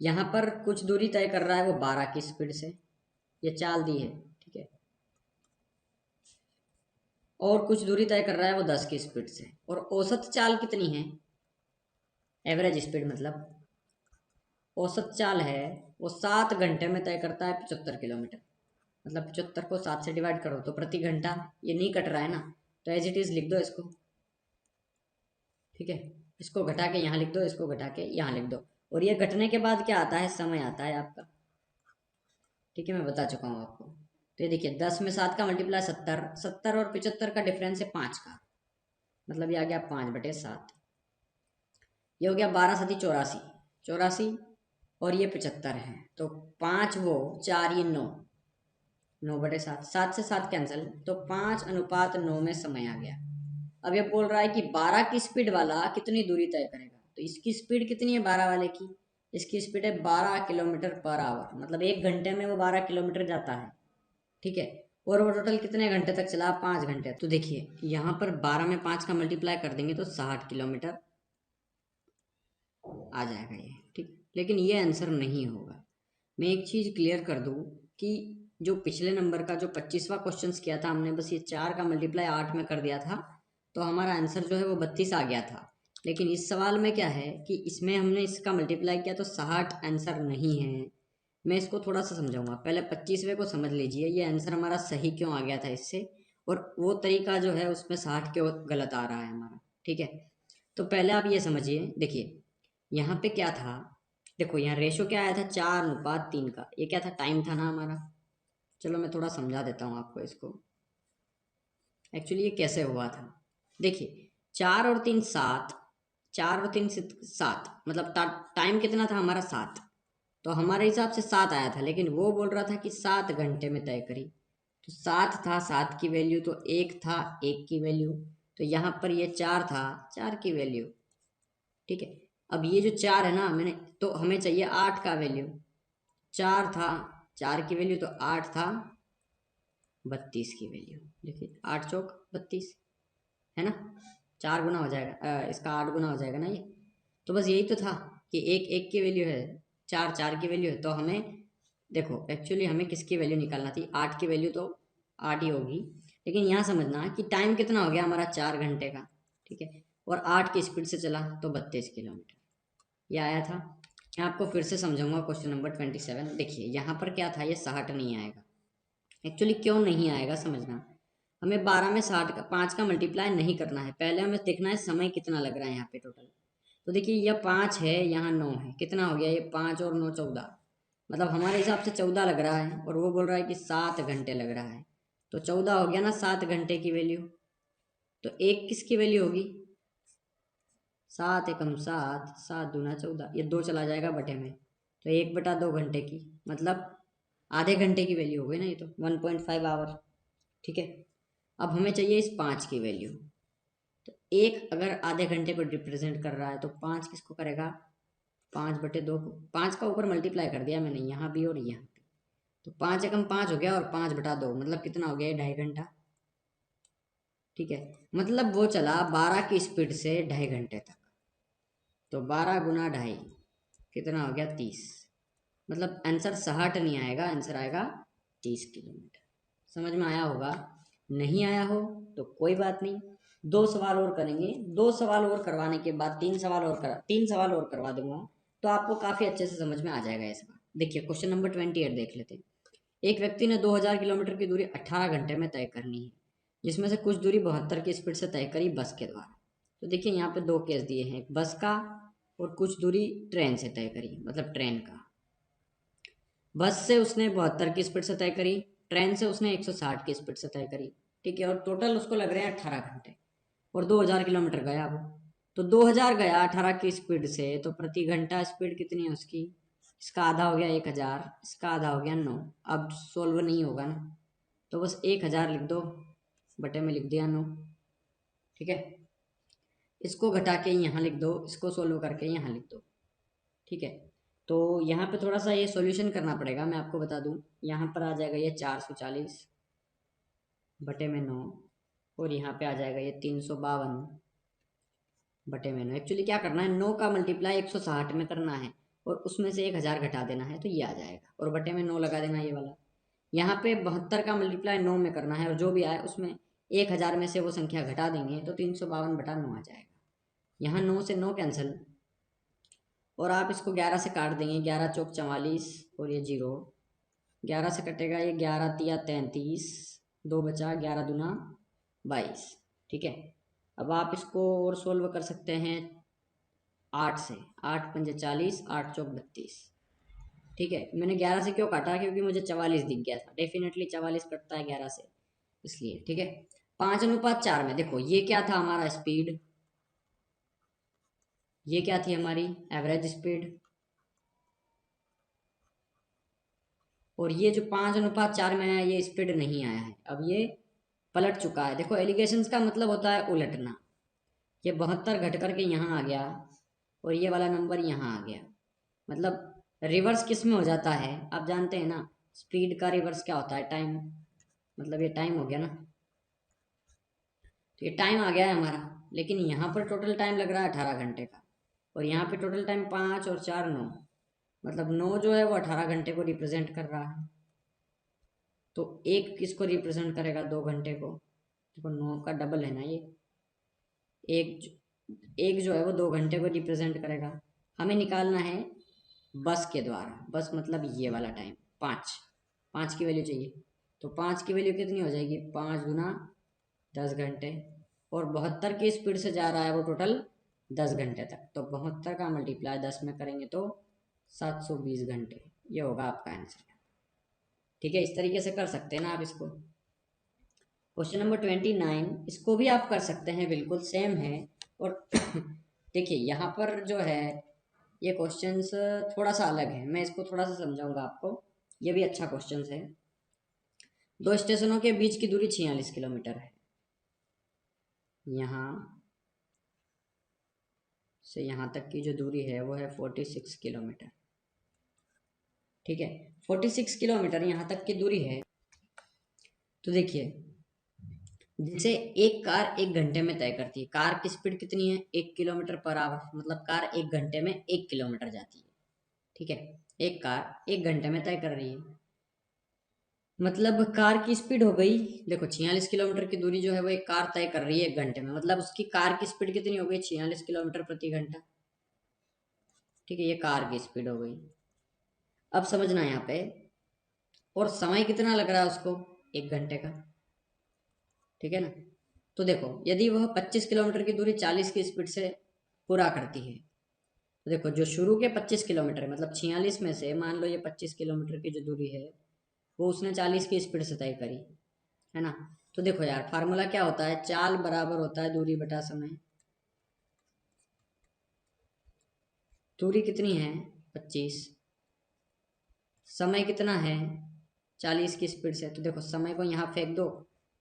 यहाँ पर कुछ दूरी तय कर रहा है वो 12 की स्पीड से, ये चाल दी है। ठीक है, और कुछ दूरी तय कर रहा है वो 10 की स्पीड से, और औसत चाल कितनी है, एवरेज स्पीड मतलब औसत चाल है, वो 7 घंटे में तय करता है 75 किलोमीटर। मतलब 75 को 7 से डिवाइड करो तो प्रति घंटा, ये नहीं कट रहा है ना, तो एज इट इज लिख दो इसको। ठीक है, इसको घटा के यहाँ लिख दो, इसको घटा के यहाँ लिख दो, और ये घटने के बाद क्या आता है, समय आता है आपका। ठीक है, मैं बता चुका हूँ आपको। तो ये देखिए 10 में 7 का मल्टीप्लाई 70, 70 और 75 का डिफरेंस है 5 का, मतलब ये आ गया 5/7। ये हो गया 12×7 = 84, 84, और ये 75 है, तो 5 वो 4 ये 9, 9/7, 7 से 7 कैंसिल, तो 5:9 में समय आ गया। अब ये बोल रहा है कि 12 की स्पीड वाला कितनी दूरी तय करेगा, तो इसकी स्पीड कितनी है 12 वाले की, इसकी स्पीड है 12 किलोमीटर पर आवर, मतलब 1 घंटे में वो 12 किलोमीटर जाता है। ठीक है, और वो टोटल कितने घंटे तक चला, 5 घंटे। तो देखिए यहाँ पर 12 में 5 का मल्टीप्लाई कर देंगे तो 60 किलोमीटर आ जाएगा ये। ठीक, लेकिन ये आंसर नहीं होगा। मैं एक चीज़ क्लियर कर दूँ कि जो पिछले नंबर का जो 25वां क्वेश्चन किया था हमने, बस ये 4 का मल्टीप्लाई 8 में कर दिया था, तो हमारा आंसर जो है वो 32 आ गया था। लेकिन इस सवाल में क्या है कि इसमें हमने इसका मल्टीप्लाई किया तो 60 आंसर नहीं है। मैं इसको थोड़ा सा समझाऊंगा, पहले 25वें को समझ लीजिए, ये आंसर हमारा सही क्यों आ गया था इससे, और वो तरीका जो है उसमें 60 क्यों गलत आ रहा है हमारा। ठीक है, तो पहले आप ये समझिए, देखिए यहाँ पे क्या था, देखो यहाँ रेशो क्या आया था, 4:3 का, ये क्या था, टाइम था ना हमारा। चलो मैं थोड़ा समझा देता हूँ आपको इसको, एक्चुअली ये कैसे हुआ था। देखिए 4 और 3 7, 4 और 3 से 7, मतलब टाइम कितना था हमारा 7। तो हमारे हिसाब से 7 आया था, लेकिन वो बोल रहा था कि 7 घंटे में तय करी। तो 7 था, 7 की वैल्यू, तो 1 था, 1 की वैल्यू। तो यहाँ पर ये 4 था, 4 की वैल्यू। ठीक है। अब ये जो 4 है ना, मैंने तो हमें चाहिए 8 का वैल्यू। 4 था, 4 की वैल्यू, तो 8 था 32 की वैल्यू। देखिए 8 चौक 32, है ना। 4 गुना हो जाएगा, इसका 8 गुना हो जाएगा ना ये। तो बस यही तो था कि 1 1 की वैल्यू है, 4 4 की वैल्यू है। तो हमें देखो एक्चुअली हमें किसकी वैल्यू निकालना थी, 8 की वैल्यू, तो 8 ही होगी। लेकिन यहाँ समझना कि टाइम कितना हो गया हमारा, 4 घंटे का। ठीक है। और 8 की स्पीड से चला तो 32 किलोमीटर ये आया था। मैं आपको फिर से समझाऊंगा क्वेश्चन नंबर 27। देखिए यहाँ पर क्या था, ये 60 नहीं आएगा। एक्चुअली क्यों नहीं आएगा समझना, हमें 12 में 60 का 5 का मल्टीप्लाई नहीं करना है। पहले हमें देखना है समय कितना लग रहा है यहाँ पे टोटल। तो देखिए यह 5 है, यहाँ 9 है, कितना हो गया ये, 5 और 9 14। मतलब हमारे हिसाब से 14 लग रहा है, और वो बोल रहा है कि 7 घंटे लग रहा है। तो 14 हो गया ना 7 घंटे की वैल्यू। तो एक किसकी वैल्यू होगी, 7 एकम 7, 7 दूना 14, ये 2 चला जाएगा बटे में। तो 1/2 घंटे की, मतलब आधे घंटे की वैल्यू हो गई ना ये, तो 1.5 आवर। ठीक है। अब हमें चाहिए इस 5 की वैल्यू। तो एक अगर आधे घंटे को रिप्रेजेंट कर रहा है, तो 5 किसको करेगा, 5/2 को। 5 का ऊपर मल्टीप्लाई कर दिया मैंने, यहाँ भी और यहाँ भी। तो 5 एकम 5 हो गया, और 5/2 मतलब कितना हो गया, ये 2.5 घंटा। ठीक है। मतलब वो चला 12 की स्पीड से 2.5 घंटे तक। तो 12 गुना 2.5 कितना हो गया, 30। मतलब आंसर 60 नहीं आएगा, आंसर आएगा 30 किलोमीटर। समझ में आया होगा। नहीं आया हो तो कोई बात नहीं, 2 सवाल और करेंगे। 2 सवाल और करवाने के बाद 3 सवाल और करवा दूंगा। तो आपको काफ़ी अच्छे से समझ में आ जाएगा ये सवाल। देखिए क्वेश्चन नंबर 28 देख लेते हैं। एक व्यक्ति ने 2000 किलोमीटर की दूरी 18 घंटे में तय करनी है, जिसमें से कुछ दूरी 72 की स्पीड से तय करी बस के द्वारा। तो देखिए यहाँ पे 2 केस दिए हैं, एक बस का और कुछ दूरी ट्रेन से तय करी, मतलब ट्रेन का। बस से उसने 72 की स्पीड से तय करी, ट्रेन से उसने 160 की स्पीड से तय करी। ठीक है। और टोटल उसको लग रहे हैं 18 घंटे, और 2000 किलोमीटर गया वो। तो 2000 गया 18 की स्पीड से, तो प्रति घंटा स्पीड कितनी है उसकी, इसका आधा हो गया 1000, इसका आधा हो गया 9। अब सोल्व नहीं होगा ना, तो बस 1000 लिख दो, बटे में लिख दिया 9। ठीक है। इसको घटा के यहाँ लिख दो, इसको सोल्व करके यहाँ लिख दो। ठीक है। तो यहाँ पे थोड़ा सा ये सॉल्यूशन करना पड़ेगा, मैं आपको बता दूँ। यहाँ पर आ जाएगा ये 440 बटे में 9, और यहाँ पे आ जाएगा ये 352 बटे में 9। एक्चुअली क्या करना है, 9 का मल्टीप्लाई 160 में करना है, और उसमें से 1000 घटा देना है, तो ये आ जाएगा, और बटे में 9 लगा देना ये वाला। यहाँ पे 72 का मल्टीप्लाई 9 में करना है, और जो भी आए उसमें 1000 में से वो संख्या घटा देंगे, तो 352/9 आ जाएगा। यहाँ 9 से 9 कैंसिल, और आप इसको 11 से काट देंगे, 11 चौक 44, और ये 0। 11 से कटेगा ये, 11 तिया 33, 2 बचा, 11 दूना 22। ठीक है। अब आप इसको और सोल्व कर सकते हैं 8 से, 8 पंजे 40, 8 चौक 32। ठीक है। मैंने 11 से क्यों काटा, क्योंकि मुझे 44 दिख गया था, डेफिनेटली 44 कटता है 11 से, इसलिए। ठीक है। 5:4 में देखो ये क्या था हमारा स्पीड, ये क्या थी हमारी एवरेज स्पीड, और ये जो 5:4 में आया ये स्पीड नहीं आया है, अब ये पलट चुका है। देखो एलिगेशंस का मतलब होता है उलटना। ये 72 घट करके यहाँ आ गया, और ये वाला नंबर यहाँ आ गया। मतलब रिवर्स किस में हो जाता है, आप जानते हैं ना, स्पीड का रिवर्स क्या होता है, टाइम। मतलब ये टाइम हो गया ना, तो ये टाइम आ गया है हमारा। लेकिन यहाँ पर टोटल टाइम लग रहा है 18 घंटे का, और यहाँ पे टोटल टाइम 5 और 4 9, मतलब 9 जो है वो 18 घंटे को रिप्रेजेंट कर रहा है। तो एक किसको रिप्रेजेंट करेगा, 2 घंटे को। देखो 9 का डबल है ना ये, एक जो है वो 2 घंटे को रिप्रेजेंट करेगा। हमें निकालना है बस के द्वारा, बस मतलब ये वाला टाइम 5, 5 की वैल्यू चाहिए। तो 5 की वैल्यू कितनी हो जाएगी, 5 गुना 10 घंटे, और 72 की स्पीड से जा रहा है वो टोटल 10 घंटे तक। तो 72 का मल्टीप्लाई 10 में करेंगे तो 720 घंटे, ये होगा आपका आंसर। ठीक है। इस तरीके से कर सकते हैं ना आप इसको। क्वेश्चन नंबर 29, इसको भी आप कर सकते हैं, बिल्कुल सेम है। और देखिए यहाँ पर जो है ये क्वेश्चंस थोड़ा सा अलग है, मैं इसको थोड़ा सा समझाऊंगा आपको। ये भी अच्छा क्वेश्चंस है। दो स्टेशनों के बीच की दूरी 46 किलोमीटर है। यहाँ से यहाँ तक की जो दूरी है वो है 46 किलोमीटर। ठीक है, 46 किलोमीटर यहाँ तक की दूरी है। तो देखिए, जिसे एक कार 1 घंटे में तय करती है, कार की स्पीड कितनी है, 1 किलोमीटर पर आवर, मतलब कार 1 घंटे में 1 किलोमीटर जाती है। ठीक है, एक कार 1 घंटे में तय कर रही है, मतलब कार की स्पीड हो गई, देखो 46 किलोमीटर की दूरी जो है वो एक कार तय कर रही है 1 घंटे में, मतलब उसकी कार की स्पीड कितनी हो गई, 46 किलोमीटर प्रति घंटा। ठीक है, ये कार की स्पीड हो गई। अब समझना यहाँ पे, और समय कितना लग रहा है उसको, 1 घंटे का। ठीक है ना। तो देखो, यदि वह 25 किलोमीटर की दूरी 40 की स्पीड से पूरा करती है, तो देखो जो शुरू के 25 किलोमीटर मतलब 46 में से मान लो ये 25 किलोमीटर की जो दूरी है वो उसने 40 की स्पीड से तय करी, है ना। तो देखो यार, फार्मूला क्या होता है, चाल बराबर होता है दूरी बटा समय। दूरी कितनी है, 25, समय कितना है, 40 की स्पीड से, तो देखो समय को यहाँ फेंक दो,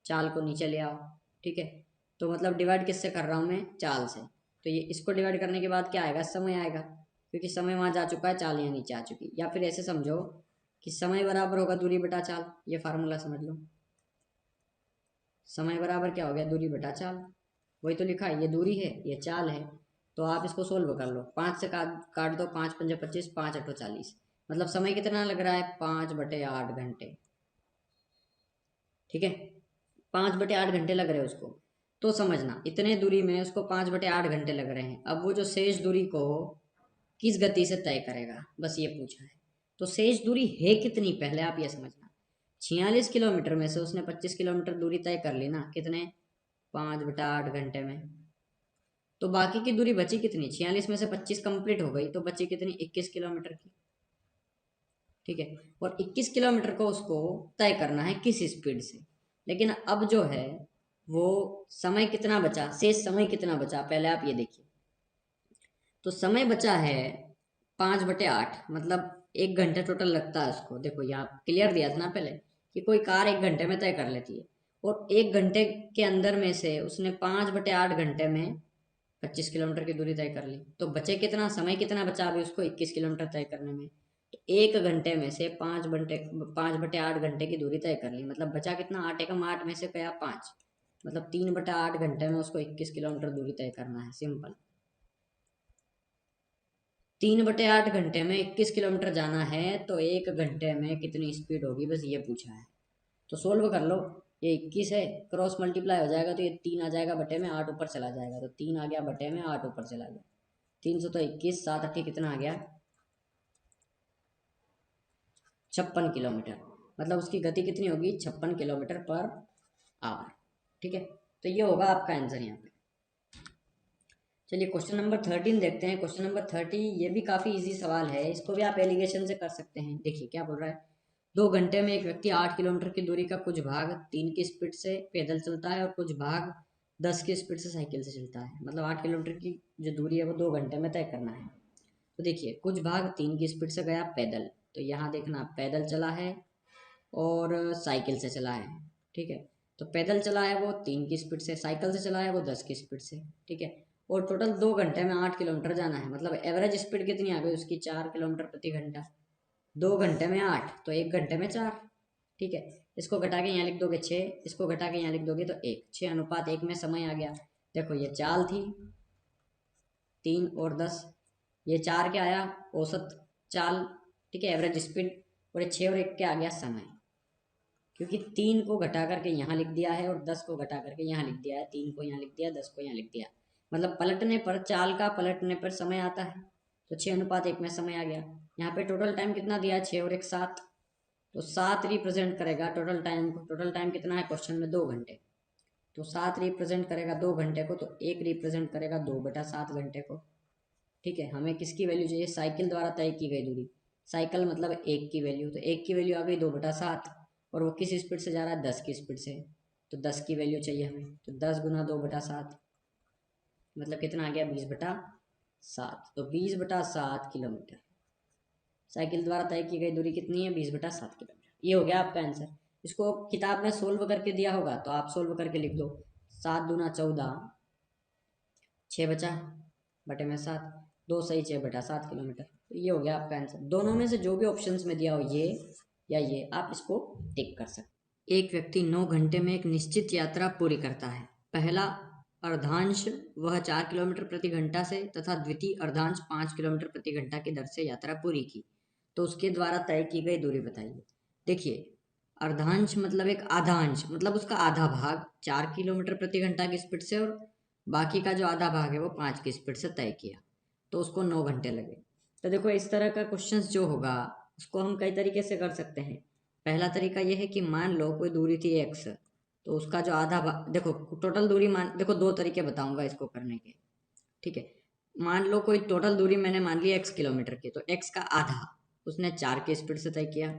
चाल को नीचे ले आओ। ठीक है, तो मतलब डिवाइड किससे कर रहा हूँ मैं, चाल से। तो ये इसको डिवाइड करने के बाद क्या आएगा, समय आएगा, क्योंकि समय वहाँ जा चुका है, चाल यहाँ नीचे आ चुकी। या फिर ऐसे समझो कि समय बराबर होगा दूरी बटा चाल, ये फार्मूला समझ लो। समय बराबर क्या हो गया, दूरी बटा चाल। वही तो लिखा है, ये दूरी है ये चाल है। तो आप इसको सोल्व कर लो, 5 से काट काट दो, 5 × 5 = 25, 5 × 8 = 40, मतलब समय कितना लग रहा है, 5/8 घंटे। ठीक है, 5/8 घंटे लग रहे हैं उसको। तो समझना, इतने दूरी में उसको 5/8 घंटे लग रहे हैं। अब वो जो शेष दूरी को किस गति से तय करेगा, बस ये पूछा है। तो शेष दूरी है कितनी, पहले आप ये समझना। 46 किलोमीटर में से उसने 25 किलोमीटर दूरी तय कर ली ना, कितने, 5/8 घंटे में। तो बाकी की दूरी बची कितनी, 46 में से 25 कंप्लीट हो गई, तो बची कितनी, 21 किलोमीटर की। ठीक है, और 21 किलोमीटर को उसको तय करना है किस स्पीड से। लेकिन अब जो है वो समय कितना बचा, शेष समय कितना बचा, पहले आप ये देखिए। तो समय बचा है 5/8, मतलब 1 घंटे टोटल लगता है उसको। देखो यहाँ क्लियर दिया था ना पहले कि कोई कार 1 घंटे में तय कर लेती है, और 1 घंटे के अंदर में से उसने 5/8 घंटे में 25 किलोमीटर की दूरी तय कर ली। तो बचे कितना समय, कितना बचा अभी उसको, 21 किलोमीटर तय करने में। तो 1 घंटे में से 5/8 घंटे की दूरी तय कर ली, मतलब बचा कितना, 8 × 8 में से गया 5, मतलब 3/8 घंटे में उसको 21 किलोमीटर दूरी तय करना है, सिंपल। 3/8 घंटे में 21 किलोमीटर जाना है, तो 1 घंटे में कितनी स्पीड होगी, बस ये पूछा है। तो सोल्व कर लो, ये 21 है, क्रॉस मल्टीप्लाई हो जाएगा तो ये 3 आ जाएगा बटे में, 8 ऊपर चला जाएगा, तो 3 आ गया बटे में, 8 ऊपर चला गया। 300 तो 21, 7 × 8 कितना आ गया, 56 किलोमीटर। मतलब उसकी गति कितनी होगी, 56 किलोमीटर पर आवर। ठीक है, तो ये होगा आपका आंसर यहाँ पे। चलिए क्वेश्चन नंबर 13 देखते हैं। क्वेश्चन नंबर 30 ये भी काफ़ी इजी सवाल है, इसको भी आप एलिगेशन से कर सकते हैं। देखिए क्या बोल रहा है, 2 घंटे में एक व्यक्ति 8 किलोमीटर की दूरी का कुछ भाग 3 की स्पीड से पैदल चलता है और कुछ भाग 10 की स्पीड से साइकिल से चलता है। मतलब 8 किलोमीटर की जो दूरी है वो 2 घंटे में तय करना है। तो देखिए कुछ भाग 3 की स्पीड से गया पैदल, तो यहाँ देखना पैदल चला है और साइकिल से चला है। ठीक है, तो पैदल चला है वो 3 की स्पीड से, साइकिल से चला है वो 10 की स्पीड से। ठीक है, और टोटल 2 घंटे में 8 किलोमीटर जाना है, मतलब एवरेज स्पीड कितनी आ गई उसकी, 4 किलोमीटर प्रति घंटा। 2 घंटे में 8, तो 1 घंटे में 4। ठीक है, इसको घटा के यहाँ लिख दोगे 6, इसको घटा के यहाँ लिख दोगे तो 1, 6:1 में समय आ गया। देखो ये चाल थी 3 और 10, ये 4 क्या आया, औसत चाल। ठीक है, एवरेज स्पीड, और ये 6 और 1 क्या आ गया, समय। क्योंकि 3 को घटा करके यहाँ लिख दिया है और 10 को घटा करके यहाँ लिख दिया है, 3 को यहाँ लिख दिया, 10 को यहाँ लिख दिया, मतलब पलटने पर, चाल का पलटने पर समय आता है। तो 6:1 में समय आ गया। यहाँ पे टोटल टाइम कितना दिया है, 6 और 1 7, तो 7 रिप्रेजेंट करेगा टोटल टाइम को। टोटल टाइम कितना है क्वेश्चन में, 2 घंटे, तो 7 रिप्रेजेंट करेगा 2 घंटे को, तो 1 रिप्रेजेंट करेगा 2/7 घंटे को। ठीक है, हमें किसकी वैल्यू चाहिए, साइकिल द्वारा तय की गई दूरी, साइकिल मतलब 1 की वैल्यू, तो 1 की वैल्यू आ गई 2/7, और वो किस स्पीड से जा रहा है, 10 की स्पीड से, तो 10 की वैल्यू चाहिए हमें, तो 10 × 2/7 मतलब कितना आ गया, 20/7। 7, तो 20/7 किलोमीटर साइकिल द्वारा तय की गई दूरी कितनी है? 20/7 किलोमीटर। ये हो गया आपका आंसर। इसको किताब में सोल्व करके दिया होगा तो आप सोल्व करके लिख दो। 7×2 = 14, 6 बचा बटे में 7, 2 सही 6/7 किलोमीटर। तो ये हो गया आपका आंसर। दोनों में से जो भी ऑप्शंस में दिया हो ये या ये, आप इसको टिक कर सकते। एक व्यक्ति 9 घंटे में एक निश्चित यात्रा पूरी करता है। पहला अर्धांश वह 4 किलोमीटर प्रति घंटा से तथा द्वितीय अर्धांश 5 किलोमीटर प्रति घंटा की दर से यात्रा पूरी की, तो उसके द्वारा तय की गई दूरी बताइए। देखिए, अर्धांश मतलब एक आधा अंश, मतलब उसका आधा भाग 4 किलोमीटर प्रति घंटा की स्पीड से और बाकी का जो आधा भाग है वो 5 की स्पीड से तय किया, तो उसको 9 घंटे लगे। तो देखो, इस तरह का क्वेश्चंस जो होगा उसको हम कई तरीके से कर सकते हैं। पहला तरीका ये है कि मान लो कोई दूरी थी x, तो उसका जो आधा भाग, देखो टोटल दूरी देखो 2 तरीके बताऊंगा इसको करने के, ठीक है। मान लो कोई टोटल दूरी मैंने मान ली x किलोमीटर की, तो x का आधा उसने 4 की स्पीड से तय किया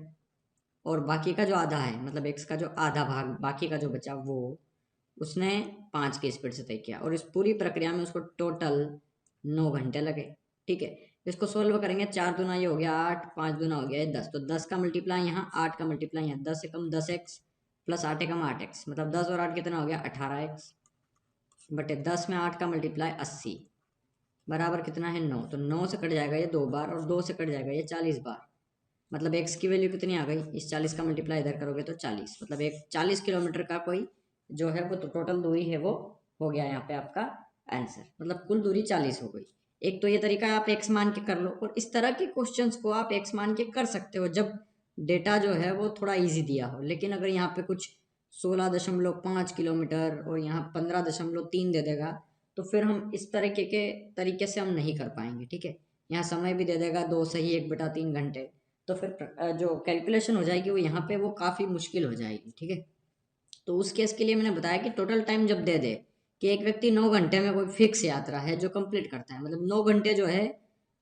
और बाकी का जो आधा है, मतलब x का जो आधा भाग बाकी का जो बचा वो उसने 5 की स्पीड से तय किया, और इस पूरी प्रक्रिया में उसको टोटल 9 घंटे लगे, ठीक है। इसको सोल्व करेंगे, 4 दूना ये हो गया 8, 5 दूना हो गया 10, तो 10 का मल्टीप्लाई यहाँ, 8 का मल्टीप्लाई यहाँ, 10 से कम 10x प्लस 8 कम 8x, मतलब 10 और 8 कितना हो गया 18x बटे 10 में 8 का मल्टीप्लाई 80 बराबर कितना है 9। तो 9 से कट जाएगा ये 2 बार और 2 से कट जाएगा ये 40 बार, मतलब x की वैल्यू कितनी आ गई, इस 40 का मल्टीप्लाई इधर करोगे तो 40, मतलब एक 40 किलोमीटर का कोई जो है वो तो टोटल दूरी है वो हो गया यहाँ पे आपका आंसर, मतलब कुल दूरी 40 हो गई। एक तो ये तरीका आप x मान के कर लो, और इस तरह के क्वेश्चंस को आप x मान के कर सकते हो जब डेटा जो है वो थोड़ा इजी दिया हो। लेकिन अगर यहाँ पे कुछ 16.5 किलोमीटर और यहाँ 15.3 दे देगा, तो फिर हम इस तरीके से हम नहीं कर पाएंगे, ठीक है। यहाँ समय भी दे देगा 2 सही 1/3 घंटे, तो फिर जो कैलकुलेशन हो जाएगी वो यहाँ पे वो काफ़ी मुश्किल हो जाएगी, ठीक है। तो उस केस के लिए मैंने बताया कि टोटल टाइम जब दे दे कि एक व्यक्ति 9 घंटे में कोई फिक्स यात्रा है जो कंप्लीट करता है, मतलब 9 घंटे जो है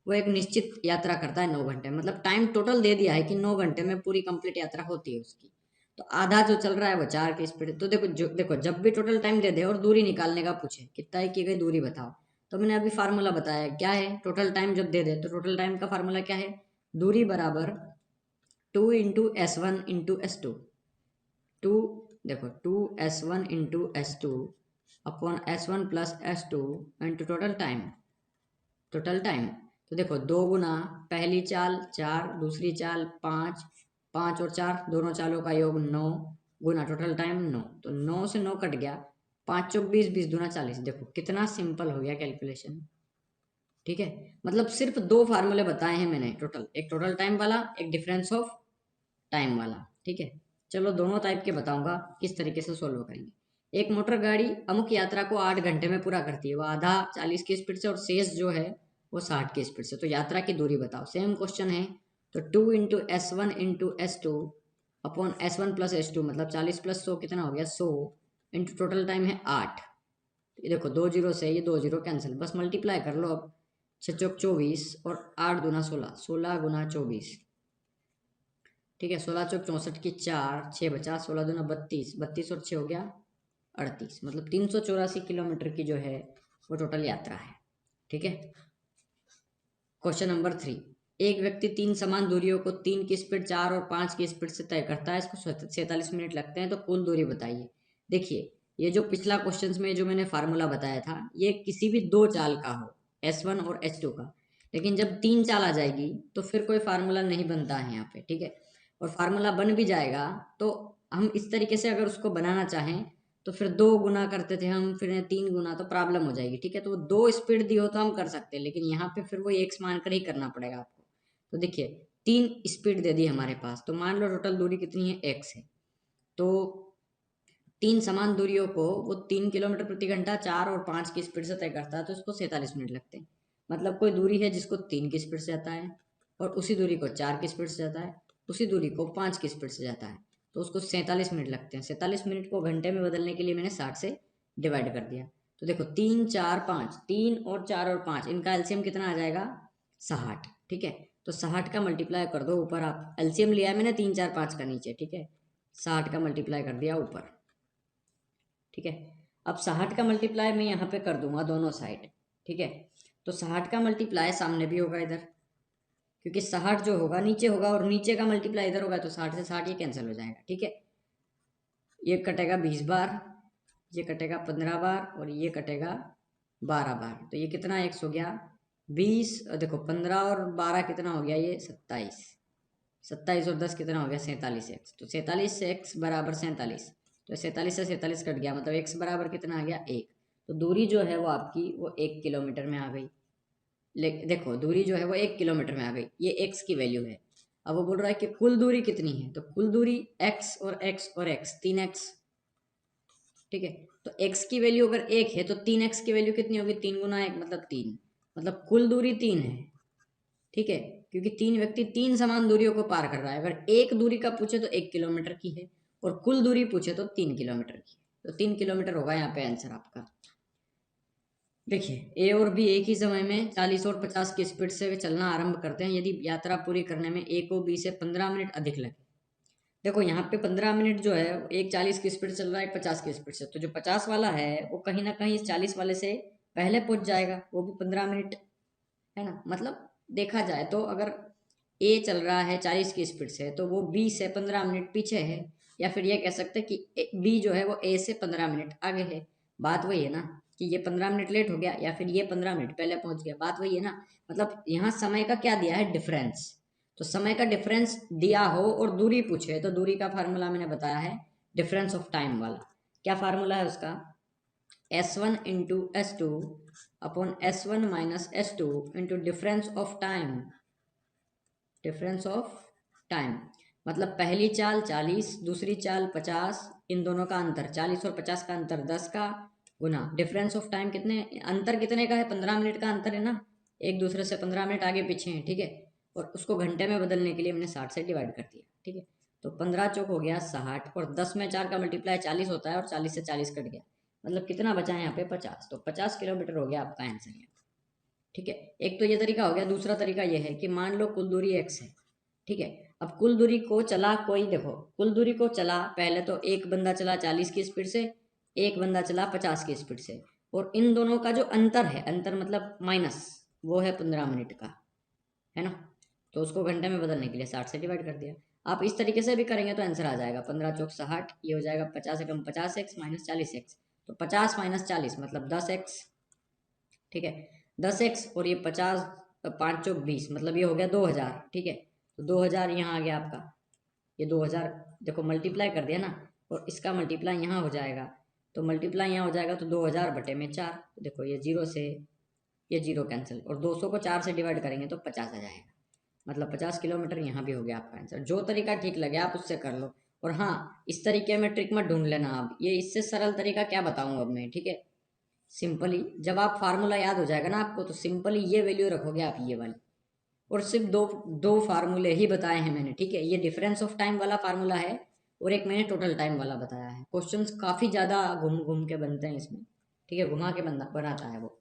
वो एक निश्चित यात्रा करता है 9 घंटे, मतलब टाइम टोटल दे दिया है कि 9 घंटे में पूरी कंप्लीट यात्रा होती है उसकी, तो आधा जो चल रहा है वो 4 की स्पीड। तो देखो जब भी टोटल टाइम दे दे और दूरी निकालने का पूछे कि तय की गई दूरी बताओ, तो मैंने अभी फार्मूला बताया क्या है, टोटल टाइम जब दे दे तो टोटल टाइम का फार्मूला क्या है, दूरी बराबर 2 × S1 × S2, 2, देखो 2S1 × S2 upon S1 plus S2 into total time. तो देखो 2 गुना पहली चाल 4, दूसरी चाल 5, 5 और 4 दोनों चालों का योग 9 गुना टोटल टाइम 9, तो 9 से 9 कट गया, 5 चौक 20, 20 दूना 40। देखो कितना सिंपल हो गया कैलकुलेशन, ठीक है। मतलब सिर्फ 2 फार्मूले बताए हैं मैंने टोटल, एक टोटल टाइम वाला, एक डिफरेंस ऑफ टाइम वाला, ठीक है। चलो दोनों टाइप के बताऊंगा किस तरीके से सोल्व करेंगे। एक मोटर गाड़ी अमुक यात्रा को 8 घंटे में पूरा करती है, वो आधा 40 की स्पीड से और शेष जो है वो 60 की स्पीड से, तो यात्रा की दूरी बताओ। सेम क्वेश्चन है, तो 2 × S1 × S2 upon S1 plus S2, मतलब 40 प्लस 100 कितना हो गया 100 इंटू टोटल टाइम है 8। ये देखो 2 जीरो से ये 2 जीरो कैंसिल, बस मल्टीप्लाई कर लो अब, 6 चौक 24 और 8 दूना 16, 16 गुना 24, ठीक है। 16 चौक 64 की 4, 6 बचा, 16 दूना 32, 32 और 6 हो गया 38, मतलब 384 किलोमीटर की जो है वो टोटल यात्रा है, ठीक है। क्वेश्चन नंबर 3, एक व्यक्ति 3 समान दूरियों को 3 की स्पीड 4 और 5 की स्पीड से तय करता है, इसको 47 मिनट लगते हैं, तो कुल दूरी बताइए। देखिए, ये जो पिछला क्वेश्चन में जो मैंने फार्मूला बताया था ये किसी भी 2 चाल का हो, S1 और S2 का, लेकिन जब 3 चाल आ जाएगी तो फिर कोई फार्मूला नहीं बनता है यहाँ पे, ठीक है। और फार्मूला बन भी जाएगा तो हम इस तरीके से अगर उसको बनाना चाहें तो फिर 2 गुना करते थे हम, फिर 3 गुना, तो प्रॉब्लम हो जाएगी, ठीक है। तो 2 स्पीड दी हो तो हम कर सकते हैं, लेकिन यहाँ पे फिर वो x मानकर ही करना पड़ेगा आपको। तो देखिए 3 स्पीड दे दी हमारे पास, तो मान लो टोटल दूरी कितनी है x है, तो 3 समान दूरियों को वो 3 किलोमीटर प्रति घंटा 4 और 5 की स्पीड से तय करता है, तो उसको 47 मिनट लगते हैं। मतलब कोई दूरी है जिसको 3 की स्पीड से जाता है और उसी दूरी को 4 की स्पीड से जाता है, उसी दूरी को 5 की स्पीड से जाता है, तो उसको 47 मिनट लगते हैं। 47 मिनट को घंटे में बदलने के लिए मैंने 60 से डिवाइड कर दिया। तो देखो 3 4 5, 3 और 4 और 5 इनका एलसीएम कितना आ जाएगा 60, ठीक है। तो 60 का मल्टीप्लाई कर दो ऊपर, आप एलसीएम लिया है मैंने 3 4 5 का नीचे, ठीक है। 60 का मल्टीप्लाई कर दिया ऊपर, ठीक है। अब 60 का मल्टीप्लाई मैं यहाँ पे कर दूंगा दोनों साइड, ठीक है। तो 60 का मल्टीप्लाई सामने भी होगा इधर, क्योंकि 60 जो होगा नीचे होगा और नीचे का मल्टीप्लाई इधर होगा, तो 60 से 60 ये कैंसिल हो जाएगा। ठीक है, ये कटेगा 20 बार, ये कटेगा 15 बार और ये कटेगा 12 बार। तो ये कितना एक्स हो गया 20, देखो 15 और 12 कितना हो गया ये 27, 27 और 10 कितना हो गया 47 एक्स। तो 47 एक्स बराबर 47, तो 47 से 47 कट गया, मतलब एक्स बराबर कितना आ गया 1। तो दूरी जो है वो आपकी वो 1 किलोमीटर में आ गई। देखो दूरी जो है वो 1 किलोमीटर में आ गई, ये एक्स की वैल्यू है। अब वो बोल रहा है कि कुल दूरी कितनी है, तो कुल दूरी एक्स और एक्स और एक्स 3x। ठीक है, तो x की वैल्यू अगर 1 है तो 3x की वैल्यू कितनी होगी, 3 गुना 1 मतलब 3, मतलब कुल दूरी 3 है। ठीक है, क्योंकि 3 व्यक्ति 3 समान दूरियों को पार कर रहा है। अगर एक दूरी का पूछे तो 1 किलोमीटर की है और कुल दूरी पूछे तो 3 किलोमीटर की है। तो 3 किलोमीटर होगा यहाँ पे आंसर आपका। देखिए ए और बी एक ही समय में 40 और 50 की स्पीड से चलना आरंभ करते हैं यदि यात्रा पूरी करने में ए को बी से 15 मिनट अधिक लगे। देखो यहाँ पे 15 मिनट जो है एक 40 की स्पीड चल रहा है, एक 50 की स्पीड से, तो जो 50 वाला है वो कहीं ना कहीं इस 40 वाले से पहले पहुंच जाएगा, वो भी 15 मिनट, है ना। मतलब देखा जाए तो अगर ए चल रहा है 40 की स्पीड से तो वो बी से 15 मिनट पीछे है, या फिर ये कह सकते हैं कि बी जो है वो ए से 15 मिनट आगे है। बात वही है ना कि ये 15 मिनट लेट हो गया या फिर ये 15 मिनट पहले पहुंच गया, बात वही है ना। मतलब यहाँ समय का क्या दिया है, डिफरेंस। तो समय का डिफरेंस दिया हो और दूरी पूछे तो दूरी का फार्मूला मैंने बताया है डिफरेंस ऑफ टाइम वाला। क्या फार्मूला है उसका, S1 into S2 upon S1 minus S2 into difference of time, difference of time. मतलब पहली चाल 40, दूसरी चाल 50, इन दोनों का अंतर 40 और 50 का अंतर 10 का गुना डिफरेंस ऑफ टाइम, कितने अंतर कितने का है, 15 मिनट का अंतर है ना, एक दूसरे से 15 मिनट आगे पीछे हैं। ठीक है, और उसको घंटे में बदलने के लिए मैंने 60 से डिवाइड कर दिया। ठीक है, तो 15 चौक हो गया 60 और 10 में 4 का मल्टीप्लाई 40 होता है और 40 से 40 कट गया, मतलब कितना बचा है यहाँ पे 50। तो 50 किलोमीटर हो गया आपका आंसर यहाँ। ठीक है, एक तो ये तरीका हो गया। दूसरा तरीका ये है कि मान लो कुल दूरी x है। ठीक है, अब कुल दूरी को चला कोई, देखो कुल दूरी को चला पहले तो एक बंदा चला 40 की स्पीड से, एक बंदा चला 50 की स्पीड से, और इन दोनों का जो अंतर है, अंतर मतलब माइनस, वो है 15 मिनट का, है ना। तो उसको घंटे में बदलने के लिए 60 से डिवाइड कर दिया। आप इस तरीके से भी करेंगे तो आंसर आ जाएगा 15 चौक 60, ये हो जाएगा 50 एकम 50x माइनस 40x। तो 50 माइनस 40 मतलब 10x। ठीक है, 10x और ये 50, 5 चौक 20, मतलब ये हो गया 2000। ठीक है, तो 2000 यहाँ आ गया आपका, ये 2000 देखो मल्टीप्लाई कर दिया ना, और इसका मल्टीप्लाई यहाँ हो जाएगा, तो मल्टीप्लाई यहाँ हो जाएगा तो 2000 बटे में 4। देखो ये जीरो से ये जीरो कैंसिल, और 200 को 4 से डिवाइड करेंगे तो 50 आ जाएगा, मतलब 50 किलोमीटर यहाँ भी हो गया आपका आंसर। जो तरीका ठीक लगे आप उससे कर लो। और हाँ, इस तरीके में ट्रिक मत ढूंढ लेना, अब ये इससे सरल तरीका क्या बताऊँ अब मैं। ठीक है, सिंपली जब आप फार्मूला याद हो जाएगा ना आपको, तो सिंपली ये वैल्यू रखोगे आप ये वाली, और सिर्फ दो दो फार्मूले ही बताए हैं मैंने। ठीक है, ये डिफरेंस ऑफ टाइम वाला फार्मूला है और एक मैंने टोटल टाइम वाला बताया है। क्वेश्चंस काफ़ी ज़्यादा घूम घूम के बनते हैं इसमें। ठीक है, घुमा के बंदा बनाता है वो।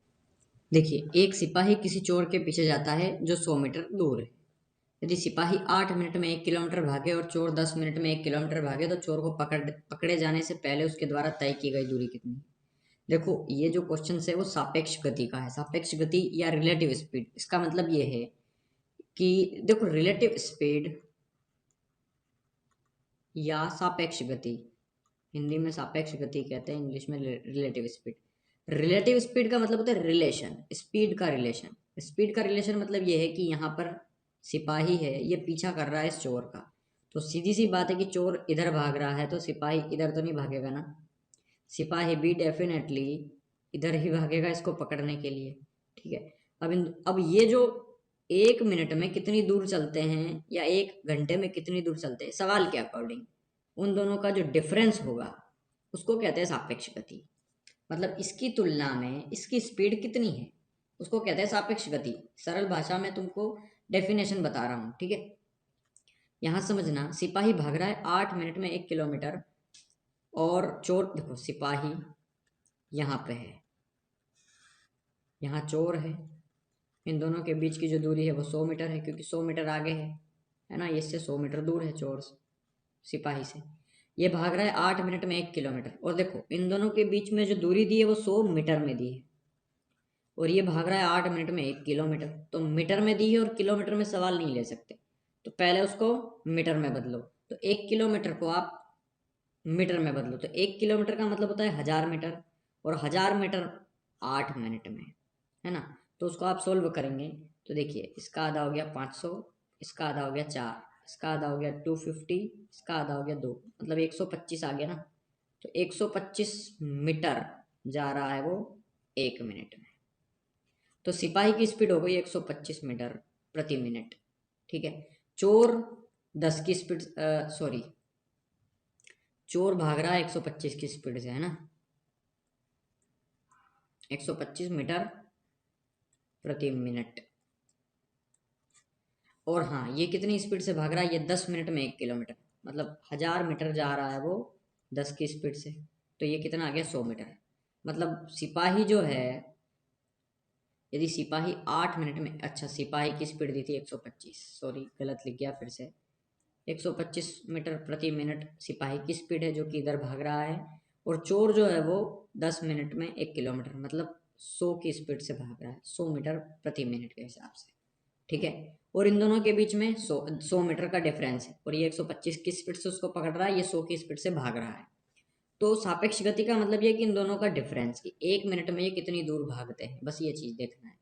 देखिए, एक सिपाही किसी चोर के पीछे जाता है जो 100 मीटर दूर है। यदि सिपाही 8 मिनट में 1 किलोमीटर भागे और चोर 10 मिनट में 1 किलोमीटर भागे, तो चोर को पकड़े जाने से पहले उसके द्वारा तय की गई दूरी कितनी है। देखो ये जो क्वेश्चन है वो सापेक्ष गति का है। सापेक्ष गति या रिलेटिव स्पीड, इसका मतलब ये है कि देखो रिलेटिव स्पीड या सापेक्ष गति, हिंदी में सापेक्ष गति कहते हैं, इंग्लिश में रिलेटिव स्पीड। रिलेटिव स्पीड का मतलब होता है रिलेशन, स्पीड का रिलेशन। स्पीड का रिलेशन मतलब ये है कि यहाँ पर सिपाही है, ये पीछा कर रहा है इस चोर का, तो सीधी सी बात है कि चोर इधर भाग रहा है तो सिपाही इधर तो नहीं भागेगा ना, सिपाही भी डेफिनेटली इधर ही भागेगा इसको पकड़ने के लिए। ठीक है, अब ये जो 1 मिनट में कितनी दूर चलते हैं या 1 घंटे में कितनी दूर चलते हैं, सवाल के अकॉर्डिंग उन दोनों का जो डिफरेंस होगा उसको कहते हैं सापेक्ष गति। मतलब इसकी तुलना में इसकी स्पीड कितनी है उसको कहते हैं सापेक्ष गति। सरल भाषा में तुमको डेफिनेशन बता रहा हूँ। ठीक है, यहाँ समझना, सिपाही भाग रहा है 8 मिनट में 1 किलोमीटर, और चोर, देखो सिपाही यहाँ पे है, यहाँ चोर है, इन दोनों के बीच की जो दूरी है वो 100 मीटर है, क्योंकि 100 मीटर आगे है ना, इससे 100 मीटर दूर है चोर सिपाही से। ये भाग रहा है 8 मिनट में 1 किलोमीटर, और देखो इन दोनों के बीच में जो दूरी दी है वो 100 मीटर में दी है, और ये भाग रहा है 8 मिनट में 1 किलोमीटर। तो मीटर में दी है और किलोमीटर में सवाल नहीं ले सकते, तो पहले उसको मीटर में बदलो। तो 1 किलोमीटर को आप मीटर में बदलो, तो 1 किलोमीटर का मतलब होता है 1000 मीटर, और 1000 मीटर 8 मिनट में, है ना। तो उसको आप सोल्व करेंगे तो देखिए, इसका आधा हो गया 500, इसका आधा हो गया 4, इसका आधा हो गया 250, इसका आधा हो गया 2, मतलब 125 आ गया ना। तो 125 मीटर जा रहा है वो 1 मिनट में। तो सिपाही की स्पीड हो गई 125 मीटर प्रति मिनट, ठीक है। चोर 10 की स्पीड, सॉरी, चोर भाग रहा है 125 की स्पीड से, है ना, 125 मीटर प्रति मिनट। और हाँ, ये कितनी स्पीड से भाग रहा है, ये 10 मिनट में 1 किलोमीटर, मतलब 1000 मीटर जा रहा है वो 10 की स्पीड से। तो ये कितना आ गया, 100 मीटर। मतलब सिपाही जो है, यदि सिपाही 8 मिनट में, अच्छा सिपाही की स्पीड दी थी 125, सॉरी गलत लिख गया फिर से, 125 मीटर प्रति मिनट सिपाही की स्पीड है जो कि इधर भाग रहा है। और चोर जो है वो 10 मिनट में 1 किलोमीटर, मतलब 100 की स्पीड से भाग रहा है, 100 मीटर प्रति मिनट के हिसाब से, ठीक है। और इन दोनों के बीच में 100 मीटर का डिफरेंस है, और ये 125 की स्पीड से उसको पकड़ रहा है, ये 100 की स्पीड से भाग रहा है। तो सापेक्ष गति का मतलब ये कि इन दोनों का डिफरेंस, कि 1 मिनट में ये कितनी दूर भागते हैं, बस ये चीज देखना है।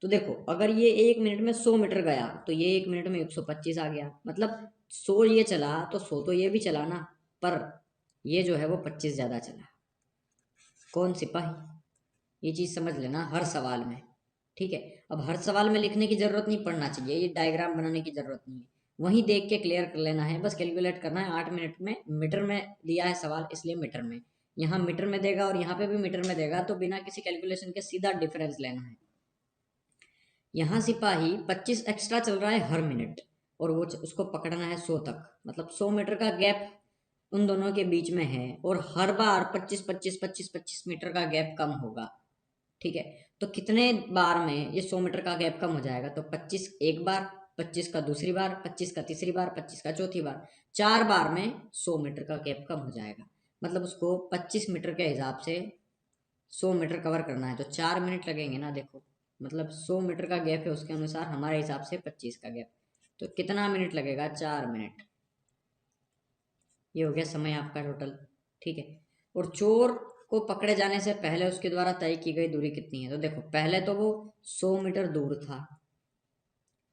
तो देखो, अगर ये 1 मिनट में 100 मीटर गया, तो ये 1 मिनट में 125 आ गया, मतलब 100 ये चला तो 100 तो ये भी चला ना, पर ये जो है वो 25 ज्यादा चला। कौन, सिपाही। ये चीज समझ लेना हर सवाल में, ठीक है। अब हर सवाल में लिखने की जरूरत नहीं पड़ना चाहिए, ये डायग्राम बनाने की जरूरत नहीं है, वहीं देख के क्लियर कर लेना है, बस कैलकुलेट करना है। 8 मिनट में मीटर में दिया है सवाल, इसलिए मीटर में, यहाँ मीटर में देगा और यहाँ पे भी मीटर में देगा, तो बिना किसी कैलकुलेशन के सीधा डिफरेंस लेना है। यहाँ सिपाही 25 एक्स्ट्रा चल रहा है हर मिनट, और वो उसको पकड़ना है 100 तक, मतलब 100 मीटर का गैप उन दोनों के बीच में है, और हर बार 25 मीटर का गैप कम होगा, ठीक है। तो कितने बार में ये 100 मीटर का गैप कम हो जाएगा, तो 25 एक बार, 25 का दूसरी बार, 25 का तीसरी बार, 25 का चौथी बार, 4 बार में 100 मीटर का गैप कम हो जाएगा। मतलब उसको 25 मीटर के हिसाब से 100 मीटर कवर करना है, तो 4 मिनट लगेंगे ना, देखो, मतलब 100 मीटर का गैप है, उसके अनुसार हमारे हिसाब से 25 का गैप, तो कितना मिनट लगेगा, 4 मिनट। ये हो गया समय आपका टोटल, ठीक है। और चोर को पकड़े जाने से पहले उसके द्वारा तय की गई दूरी कितनी है, तो देखो पहले तो वो 100 मीटर दूर था,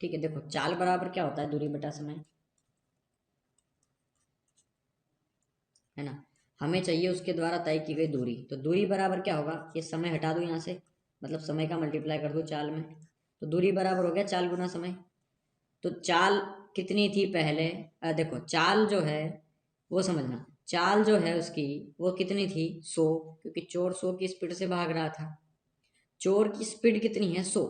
ठीक है। देखो चाल बराबर क्या होता है, दूरी बटा समय, है ना। हमें चाहिए उसके द्वारा तय की गई दूरी, तो दूरी बराबर क्या होगा, ये समय हटा दो यहाँ से, मतलब समय का मल्टीप्लाई कर दो चाल में, तो दूरी बराबर हो गया चाल गुना समय। तो चाल कितनी थी पहले, देखो चाल जो है वो समझना, चाल जो है उसकी वो कितनी थी, 100, क्योंकि चोर 100 की स्पीड से भाग रहा था। चोर की स्पीड कितनी है, 100,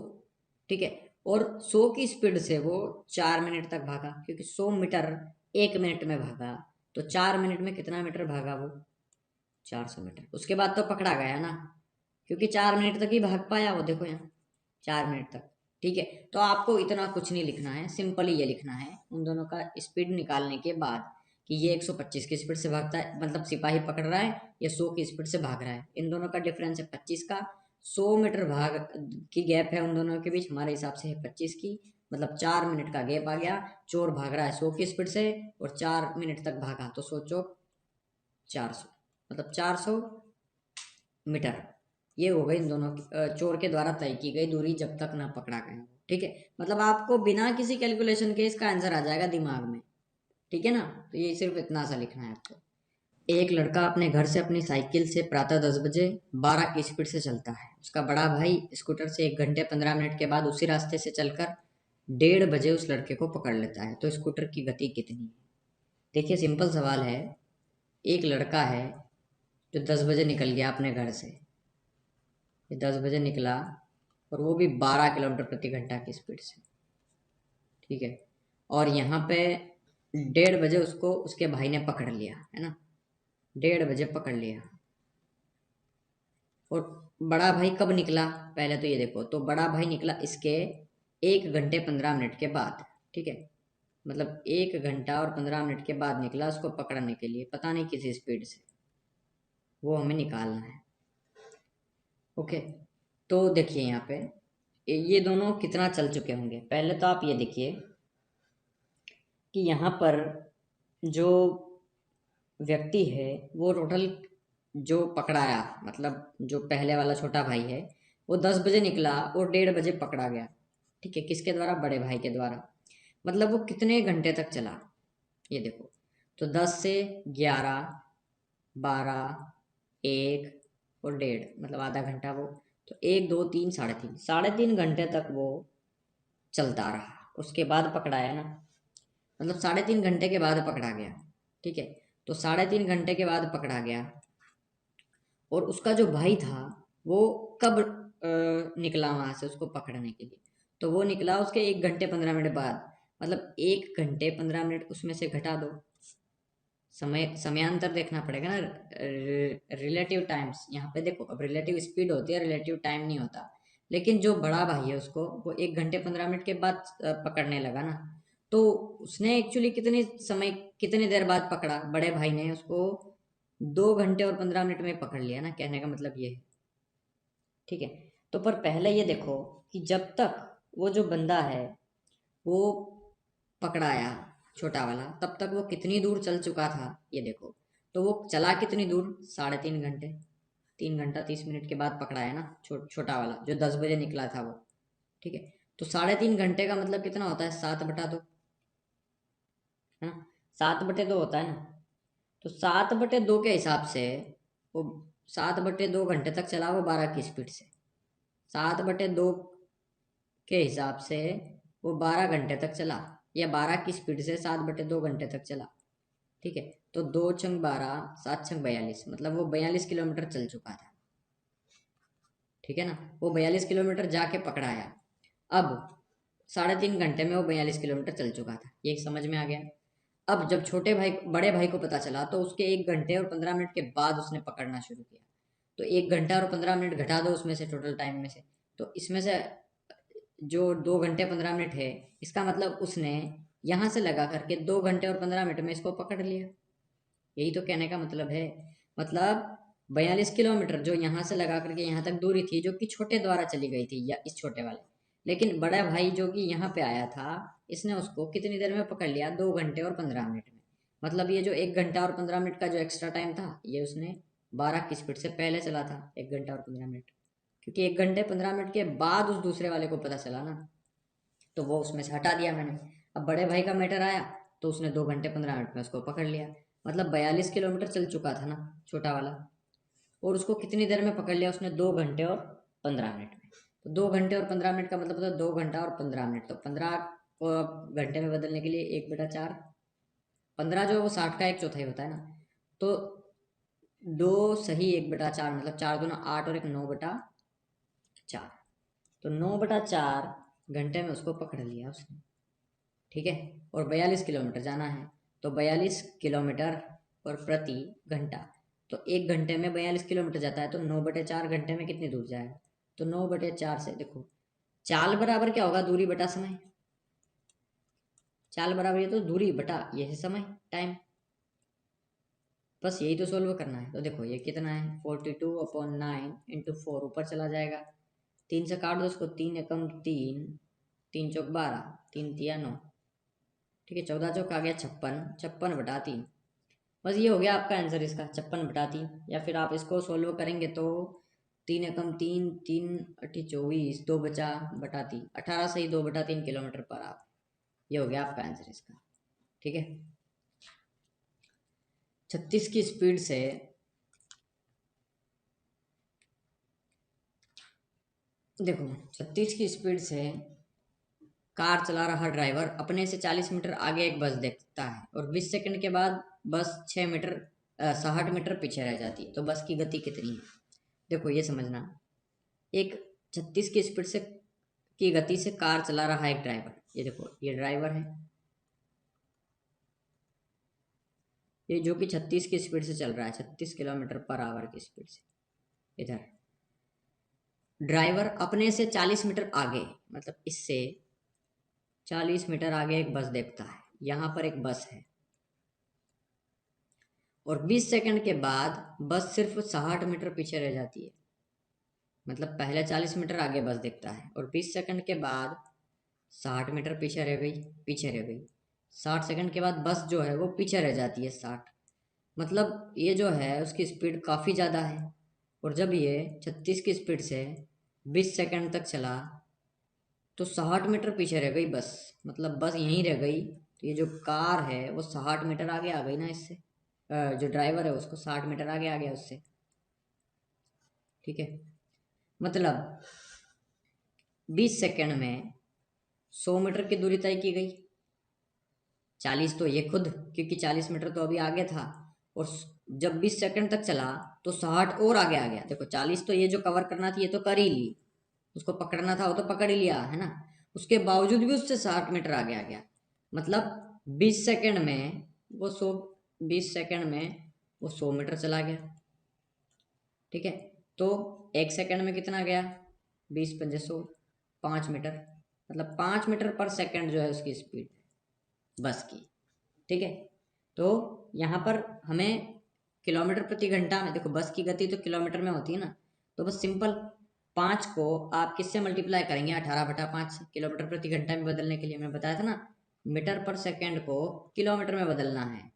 ठीक है। और 100 की स्पीड से वो 4 मिनट तक भागा, क्योंकि 100 मीटर 1 मिनट में भागा, तो 4 मिनट में कितना मीटर भागा वो, 400 मीटर। उसके बाद तो पकड़ा गया ना, क्योंकि 4 मिनट तक ही भाग पाया वो, देखो यहाँ 4 मिनट तक, ठीक है। तो आपको इतना कुछ नहीं लिखना है, सिंपली ये लिखना है उन दोनों का स्पीड निकालने के बाद, कि ये 125 की स्पीड से भागता है, मतलब सिपाही पकड़ रहा है, ये 100 की स्पीड से भाग रहा है, इन दोनों का डिफरेंस है 25 का, 100 मीटर भाग की गैप है उन दोनों के बीच, हमारे हिसाब से है 25 की, मतलब 4 मिनट का गैप आ गया। चोर भाग रहा है 100 की स्पीड से और 4 मिनट तक भागा, तो सोचो 400, मतलब 400 मीटर। ये हो गई इन दोनों चोर के द्वारा तय की गई दूरी जब तक ना पकड़ा गया, ठीक है। मतलब आपको बिना किसी कैलकुलेशन के इसका आंसर आ जाएगा दिमाग में, ठीक है ना। तो ये सिर्फ इतना सा लिखना है आपको। एक लड़का अपने घर से अपनी साइकिल से प्रातः 10 बजे 12 की स्पीड से चलता है। उसका बड़ा भाई स्कूटर से 1 घंटे 15 मिनट के बाद उसी रास्ते से चलकर 1:30 बजे उस लड़के को पकड़ लेता है, तो स्कूटर की गति कितनी है। देखिए सिंपल सवाल है, एक लड़का है जो 10 बजे निकल गया अपने घर से, ये 10 बजे निकला, और वो भी 12 किलोमीटर प्रति घंटा की स्पीड से, ठीक है। और यहाँ पे 1:30 बजे उसको उसके भाई ने पकड़ लिया, है ना, 1:30 बजे पकड़ लिया। और बड़ा भाई कब निकला, पहले तो ये देखो, तो बड़ा भाई निकला इसके 1 घंटे 15 मिनट के बाद, ठीक है। मतलब 1 घंटा और 15 मिनट के बाद निकला उसको पकड़ने के लिए, पता नहीं किसी स्पीड से, वो हमें निकालना है, ओके। तो देखिए यहाँ पे ये दोनों कितना चल चुके होंगे। पहले तो आप ये देखिए कि यहाँ पर जो व्यक्ति है वो टोटल जो पकड़ाया, मतलब जो पहले वाला छोटा भाई है वो 10 बजे निकला और 1:30 बजे पकड़ा गया। ठीक है, किसके द्वारा? बड़े भाई के द्वारा। मतलब वो कितने घंटे तक चला, ये देखो। तो 10 से 11, 12, 1 और 1:30, मतलब आधा घंटा वो। तो 1, 2, 3, 3.5, 3.5 घंटे तक वो चलता रहा। उसके बाद पकड़ाया ना, मतलब 3.5 घंटे के बाद पकड़ा गया। ठीक है, तो 3.5 घंटे के बाद पकड़ा गया। और उसका जो भाई था वो कब निकला वहां से उसको पकड़ने के लिए? तो वो निकला उसके 1 घंटे 15 मिनट बाद। मतलब 1 घंटे 15 मिनट उसमें से घटा दो। समयांतर देखना पड़ेगा ना, रिलेटिव टाइम्स। यहाँ पे देखो, अब रिलेटिव स्पीड होती है, रिलेटिव टाइम नहीं होता। लेकिन जो बड़ा भाई है उसको वो 1 घंटे 15 मिनट के बाद पकड़ने लगा ना। तो उसने एक्चुअली कितनी देर बाद पकड़ा? बड़े भाई ने उसको 2 घंटे और 15 मिनट में पकड़ लिया ना, कहने का मतलब ये है। ठीक है, तो पर पहले ये देखो कि जब तक वो जो बंदा है वो पकड़ाया, छोटा वाला, तब तक वो कितनी दूर चल चुका था, ये देखो। तो वो चला कितनी दूर? 3.5 घंटे। 3 घंटा 30 मिनट के बाद पकड़ाया ना छोटा वाला जो 10 बजे निकला था वो। ठीक है, तो 3.5 घंटे का मतलब कितना होता है? 7/2, है ना? 7/2 होता है ना। तो 7/2 के हिसाब से वो 7/2 घंटे तक चला वो 12 की स्पीड से। 7/2 के हिसाब से वो 12 घंटे तक चला, या 12 की स्पीड से 7/2 घंटे तक चला। ठीक है, तो 2 × 12, 7 × 42, मतलब वो 42 किलोमीटर चल चुका था। ठीक है ना, वो 42 किलोमीटर जाके पकड़ाया। अब 3.5 घंटे में वो 42 किलोमीटर चल चुका था, ये समझ में आ गया। अब जब बड़े भाई को पता चला तो उसके 1 घंटे और 15 मिनट के बाद उसने पकड़ना शुरू किया। तो 1 घंटा और 15 मिनट घटा दो उसमें से, टोटल टाइम में से। तो इसमें से जो 2 घंटे 15 मिनट है, इसका मतलब उसने यहाँ से लगा करके 2 घंटे और 15 मिनट में इसको पकड़ लिया। यही तो कहने का मतलब है। मतलब 42 किलोमीटर जो यहाँ से लगा करके यहाँ तक दूरी थी, जो कि छोटे द्वारा चली गई थी, या इस छोटे वाले। लेकिन बड़ा भाई जो कि यहाँ पे आया था, इसने उसको कितनी देर में पकड़ लिया? 2 घंटे और 15 मिनट में। मतलब ये जो 1 घंटा और 15 मिनट का जो एक्स्ट्रा टाइम था, ये उसने 12 की स्पीड से पहले चला था, 1 घंटा और 15 मिनट। क्योंकि 1 घंटे 15 मिनट के बाद उस दूसरे वाले को पता चला ना, तो वो उसमें से हटा दिया मैंने। अब बड़े भाई का मैटर आया तो उसने 2 घंटे 15 मिनट में उसको पकड़ लिया। मतलब 42 किलोमीटर चल चुका था ना छोटा वाला, और उसको कितनी देर में पकड़ लिया उसने? 2 घंटे और 15 मिनट में। तो 2 घंटे और 15 मिनट का मतलब होता है 2 घंटा और 15 मिनट। तो 15 को आप घंटे में बदलने के लिए 1/4, 15 जो वो 60 का 1/4 होता है ना। तो दो सही 1/4, मतलब 4 दूना 8 और 1 9/4। तो 9/4 घंटे में उसको पकड़ लिया उसने। ठीक है, और 42 किलोमीटर जाना है। तो 42 किलोमीटर और प्रति घंटा, तो 1 घंटे में 42 किलोमीटर जाता है। तो 9/4 घंटे में कितनी दूर जाएगा? तो 9/4 से देखो, चाल बराबर क्या होगा? दूरी बटा समय। चाल बराबर ये तो दूरी बटा ये है समय, टाइम। बस यही तो सोल्व करना है। तो देखो ये कितना है? 42/9 × 4, ऊपर चला जाएगा। 3 से काट दो उसको, 3 × 3, 3 × 4 = 12, 3 × 3 = 9। ठीक है, 14 × 4 आ गया 56, 56/3। बस ये हो गया आपका आंसर इसका, 56/3। या फिर आप इसको सोल्व करेंगे तो 3 × 3, 3 × 8 = 24, 2 बचा बटा 3, 18 सही 2/3 किलोमीटर पर आवर। ये हो गया आपका आंसर इसका। ठीक है, 36 की स्पीड से देखो, 36 की स्पीड से कार चला रहा ड्राइवर अपने से 40 मीटर आगे एक बस देखता है, और 20 सेकंड के बाद बस 6 मीटर 60 मीटर पीछे रह जाती है। तो बस की गति कितनी है? देखो ये समझना, एक 36 की स्पीड से की गति से कार चला रहा है एक ड्राइवर। ये देखो, ये ड्राइवर है, ये जो कि 36 की स्पीड से चल रहा है, 36 किलोमीटर पर आवर की स्पीड से। इधर ड्राइवर अपने से 40 मीटर आगे, मतलब इससे 40 मीटर आगे एक बस देखता है। यहाँ पर एक बस है, और 20 सेकंड के बाद बस सिर्फ 60 मीटर पीछे रह जाती है। मतलब पहले 40 मीटर आगे बस दिखता है और 20 सेकंड के बाद 60 मीटर पीछे रह गई 60 सेकंड के बाद बस जो है वो पीछे रह जाती है 60। मतलब ये जो है उसकी स्पीड काफ़ी ज़्यादा है। और जब ये 36 की स्पीड से 20 सेकंड तक चला तो 60 मीटर पीछे रह गई बस। मतलब बस यहीं रह गई, तो ये जो कार है वो 60 मीटर आगे आ गई ना इससे। जो ड्राइवर है उसको 60 मीटर आगे आ गया उससे। ठीक है, मतलब 20 सेकंड में 100 मीटर की दूरी तय की गई। 40 तो ये खुद, क्योंकि 40 मीटर तो अभी आगे था। और जब 20 सेकंड तक चला तो 60 और आगे आ गया। देखो 40 तो ये जो कवर करना थी ये तो कर ही ली, उसको पकड़ना था वो तो पकड़ ही लिया है ना। उसके बावजूद भी उससे 60 मीटर आगे आ गया। मतलब 20 सेकंड में वो 20 सेकंड में वो 100 मीटर चला गया। ठीक है, तो 1 सेकंड में कितना गया? 20 × 5 = 100, 5 मीटर। मतलब 5 मीटर पर सेकंड जो है उसकी स्पीड बस की। ठीक है, तो यहाँ पर हमें किलोमीटर प्रति घंटा में, देखो बस की गति तो किलोमीटर में होती है ना, तो बस सिंपल 5 को आप किससे मल्टीप्लाई करेंगे? 18/5 से। किलोमीटर प्रति घंटा में बदलने के लिए मैं बताया था ना, मीटर पर सेकंड को किलोमीटर में बदलना है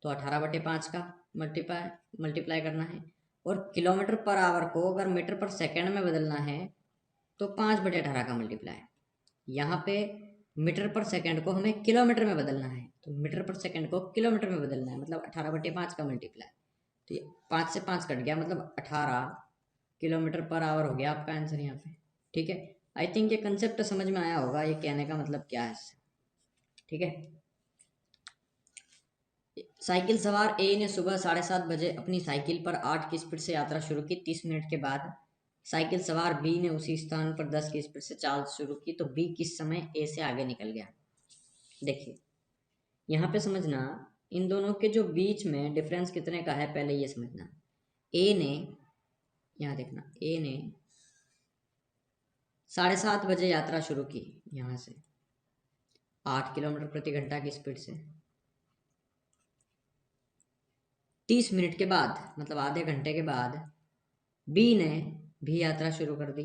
तो 18/5 का मल्टीप्लाई मल्टीप्लाई करना है। और किलोमीटर पर आवर को अगर मीटर पर सेकंड में बदलना है तो 5/18 का मल्टीप्लाई। यहाँ पे मीटर पर सेकंड को हमें किलोमीटर में बदलना है तो मीटर पर सेकंड को किलोमीटर में बदलना है, मतलब 18/5 का मल्टीप्लाई। तो ये 5 से 5 कट गया, मतलब 18 किलोमीटर पर आवर हो गया आपका आंसर यहाँ पे। ठीक है, आई थिंक ये कंसेप्ट समझ में आया होगा, ये कहने का मतलब क्या है इससे। ठीक है, साइकिल सवार ए ने सुबह 7:30 बजे अपनी साइकिल पर 8 की स्पीड से यात्रा शुरू की। 30 मिनट के बाद साइकिल सवार बी ने उसी स्थान पर 10 की स्पीड से चाल शुरू की तो बी किस समय ए से आगे निकल गया? देखिए यहाँ पे समझना, इन दोनों के जो बीच में डिफरेंस कितने का है पहले ये समझना। ए ने, यहाँ देखना, ए ने 7:30 बजे यात्रा शुरू की यहाँ से 8 किलोमीटर प्रति घंटा की स्पीड से। 30 मिनट के बाद, मतलब आधे घंटे के बाद, बी ने भी यात्रा शुरू कर दी।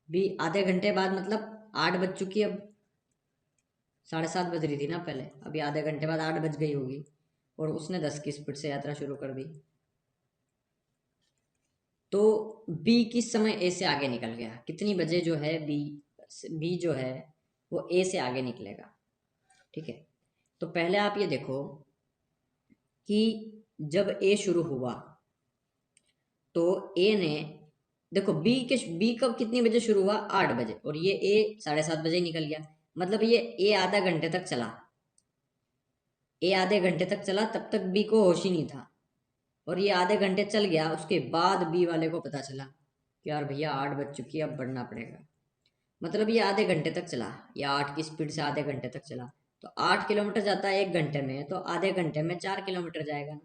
बी आधे घंटे बाद, मतलब 8 बज चुकी है अब, 7:30 बज रही थी ना पहले, अभी आधे घंटे बाद 8 बज गई होगी और उसने 10 की स्पीड से यात्रा शुरू कर दी। तो बी किस समय ए से आगे निकल गया? कितनी बजे जो है बी जो है वो ए से आगे निकलेगा? ठीक है, तो पहले आप ये देखो कि जब ए शुरू हुआ तो ए ने, देखो बी कब कितनी बजे शुरू हुआ? 8 बजे, और ये ए 7:30 बजे ही निकल गया। मतलब ये ए आधा घंटे तक चला, ए आधे घंटे तक चला, तब तक बी को होश ही नहीं था। और ये आधे घंटे चल गया, उसके बाद बी वाले को पता चला कि यार भैया 8 बज चुकी है, अब बढ़ना पड़ेगा। मतलब ये आधे घंटे तक चला, या 8 की स्पीड से आधे घंटे तक चला, तो 8 किलोमीटर जाता है 1 घंटे में, तो आधे घंटे में 4 किलोमीटर जाएगा।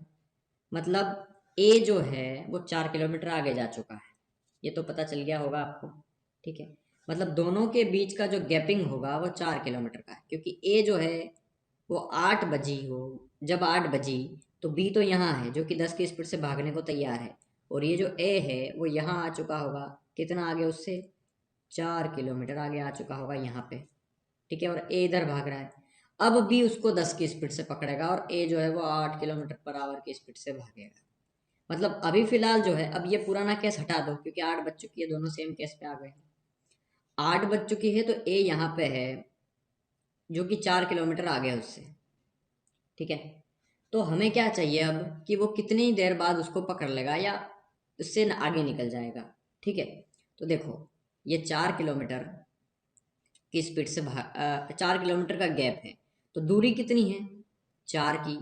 मतलब ए जो है वो 4 किलोमीटर आगे जा चुका है, ये तो पता चल गया होगा आपको। ठीक है, मतलब दोनों के बीच का जो गैपिंग होगा वो 4 किलोमीटर का है, क्योंकि ए जो है वो 8 बजी हो, जब 8 बजी तो बी तो यहाँ है जो कि 10 की स्पीड से भागने को तैयार है, और ये जो ए है वो यहाँ आ चुका होगा, कितना आगे उससे? 4 किलोमीटर आगे आ चुका होगा यहाँ पे। ठीक है, और ए इधर भाग रहा है। अब भी उसको 10 की स्पीड से पकड़ेगा और ए जो है वो 8 किलोमीटर पर आवर की स्पीड से भागेगा। मतलब अभी फिलहाल जो है, अब ये पुराना केस हटा दो क्योंकि 8 बज चुकी है, दोनों सेम केस पे आ गए। 8 बज चुकी है तो ए यहाँ पे है जो कि 4 किलोमीटर आगे है उससे। ठीक है, तो हमें क्या चाहिए अब कि वो कितनी देर बाद उसको पकड़ लेगा या उससे आगे निकल जाएगा। ठीक है, तो देखो ये 4 किलोमीटर की स्पीड से 4 किलोमीटर का गैप है, तो दूरी कितनी है? 4 की।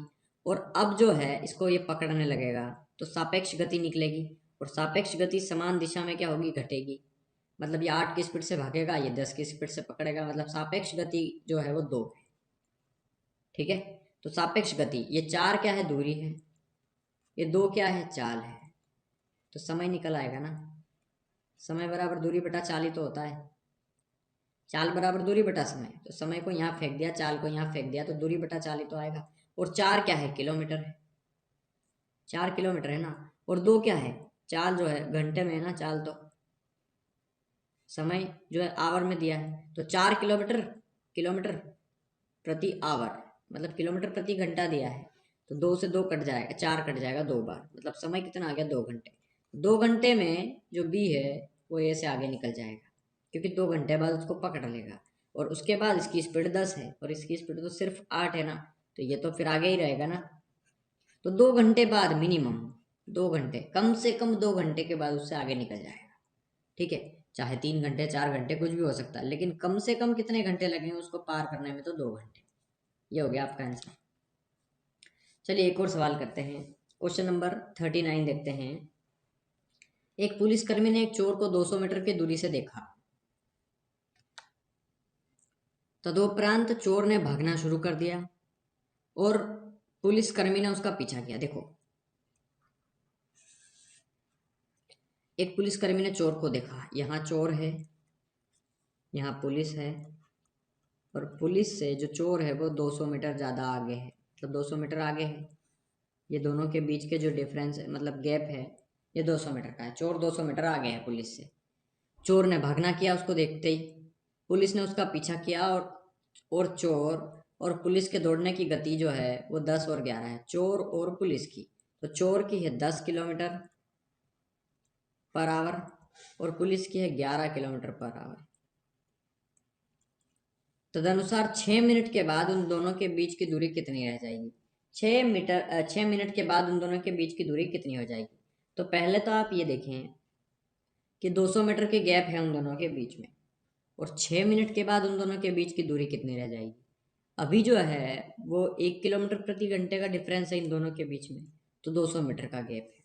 और अब जो है इसको ये पकड़ने लगेगा तो सापेक्ष गति निकलेगी, और सापेक्ष गति समान दिशा में क्या होगी? घटेगी। मतलब ये 8 की स्पीड से भागेगा, ये 10 की स्पीड से पकड़ेगा, मतलब सापेक्ष गति जो है वो 2 है। ठीक है, तो सापेक्ष गति, ये 4 क्या है? दूरी है, ये 2 क्या है? चाल है। तो समय निकल आएगा ना, समय बराबर दूरी बटा चाल ही तो होता है। चाल बराबर दूरी बटा समय, तो समय को यहाँ फेंक दिया, चाल को यहाँ फेंक दिया, तो दूरी बटा चाल ही तो आएगा। और 4 क्या है? किलोमीटर है, 4 किलोमीटर है ना। और 2 क्या है? चाल जो है घंटे में है ना चाल, तो समय जो है आवर में दिया है, तो 4 किलोमीटर प्रति आवर, मतलब किलोमीटर प्रति घंटा दिया है, तो 2 से 2 कट जाएगा, 4 कट जाएगा 2 बार, मतलब समय कितना आ गया 2 घंटे। 2 घंटे में जो बी है वो ए से आगे निकल जाएगा, क्योंकि 2 घंटे बाद उसको पकड़ लेगा। और उसके बाद इसकी स्पीड 10 है और इसकी स्पीड तो सिर्फ 8 है ना, तो ये तो फिर आगे ही रहेगा ना। तो 2 घंटे बाद मिनिमम 2 घंटे, कम से कम 2 घंटे के बाद उससे आगे निकल जाएगा। ठीक है, चाहे 3 घंटे 4 घंटे कुछ भी हो सकता है, लेकिन कम से कम कितने घंटे लगेंगे उसको पार करने में, तो 2 घंटे। ये हो गया आपका आंसर। चलिए एक और सवाल करते हैं। क्वेश्चन नंबर 39 देखते हैं। एक पुलिसकर्मी ने एक चोर को 200 मीटर की दूरी से देखा। तदुपरांत चोर ने भागना शुरू कर दिया और पुलिसकर्मी ने उसका पीछा किया। देखो, एक पुलिसकर्मी ने चोर को देखा, यहाँ चोर है, यहाँ पुलिस है, और पुलिस से जो चोर है वो 200 मीटर ज़्यादा आगे है, मतलब 200 मीटर आगे है। ये दोनों के बीच के जो डिफरेंस है, मतलब गैप है, ये 200 मीटर का है। चोर 200 मीटर आगे है पुलिस से। चोर ने भागना किया उसको देखते ही, पुलिस ने उसका पीछा किया, और चोर और पुलिस के दौड़ने की गति जो है वो 10 और 11 है, चोर और पुलिस की। तो चोर की है 10 किलोमीटर पर आवर और पुलिस की है 11 किलोमीटर पर आवर। तदनुसार 6 मिनट के बाद उन दोनों के बीच की दूरी कितनी रह जाएगी? 6 मिनट के बाद उन दोनों के बीच की दूरी कितनी हो जाएगी? तो पहले तो आप ये देखें कि 200 मीटर के गैप है उन दोनों के बीच में, और 6 मिनट के बाद उन दोनों के बीच की दूरी कितनी रह जाएगी? अभी जो है वो 1 किलोमीटर प्रति घंटे का डिफरेंस है इन दोनों के बीच में, तो 200 मीटर का गैप है।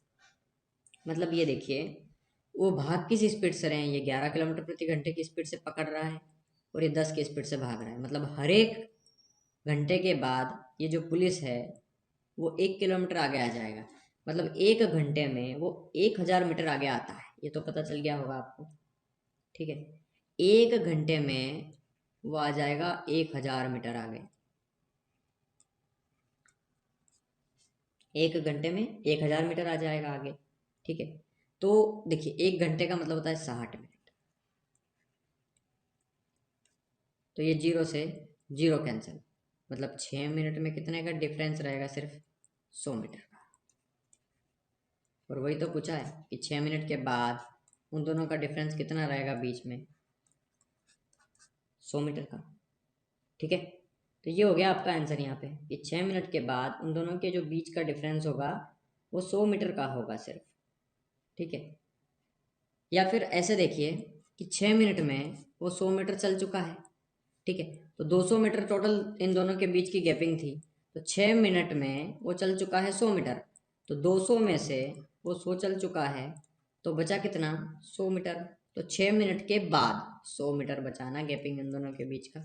मतलब ये देखिए, वो भाग किस स्पीड से रहे हैं, ये 11 किलोमीटर प्रति घंटे की स्पीड से पकड़ रहा है और ये 10 की स्पीड से भाग रहा है। मतलब हर एक घंटे के बाद ये जो पुलिस है वो 1 किलोमीटर आगे आ जाएगा। मतलब 1 घंटे में वो 1000 मीटर आगे आता है, ये तो पता चल गया होगा आपको। ठीक है, 1 घंटे में वो आ जाएगा 1000 मीटर आगे। 1 घंटे में 1000 मीटर आ जाएगा आगे। ठीक है, तो देखिए 1 घंटे का मतलब होता है 60 मिनट, तो ये जीरो से जीरो कैंसिल, मतलब 6 मिनट में कितने का डिफरेंस रहेगा? सिर्फ 100 मीटर का। और वही तो पूछा है कि 6 मिनट के बाद उन दोनों का डिफरेंस कितना रहेगा बीच में? 100 मीटर का। ठीक है, तो ये हो गया आपका आंसर यहाँ पे कि 6 मिनट के बाद उन दोनों के जो बीच का डिफरेंस होगा वो 100 मीटर का होगा सिर्फ। ठीक है, या फिर ऐसे देखिए कि 6 मिनट में वो 100 मीटर चल चुका है। ठीक है, तो 200 मीटर टोटल इन दोनों के बीच की गैपिंग थी, तो 6 मिनट में वो चल चुका है 100 मीटर। तो 200 में से वो 100 चल चुका है, तो बचा कितना? 100 मीटर। तो 6 मिनट के बाद 100 मीटर बचाना गैपिंग इन दोनों के बीच का,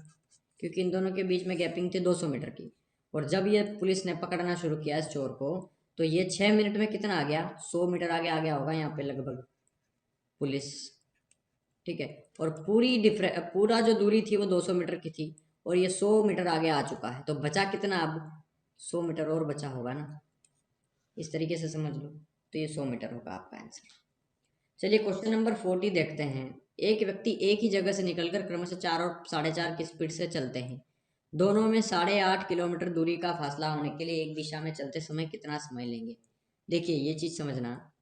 क्योंकि इन दोनों के बीच में गैपिंग थी 200 मीटर की। और जब ये पुलिस ने पकड़ना शुरू किया इस चोर को, तो ये 6 मिनट में कितना आ गया? 100 मीटर आगे आ गया होगा यहाँ पे लगभग पुलिस। ठीक है, और पूरा जो दूरी थी वो 200 मीटर की थी, और ये 100 मीटर आगे आ चुका है, तो बचा कितना अब? 100 मीटर और बचा होगा ना, इस तरीके से समझ लो। तो ये 100 मीटर होगा आपका आंसर। चलिए क्वेश्चन नंबर 40 देखते हैं। एक व्यक्ति एक ही जगह से निकलकर क्रमशः 4 और 4.5 की स्पीड से चलते हैं। दोनों में 8.5 किलोमीटर दूरी का फासला होने के लिए एक दिशा में चलते समय कितना समय लेंगे? देखिए ये चीज समझना,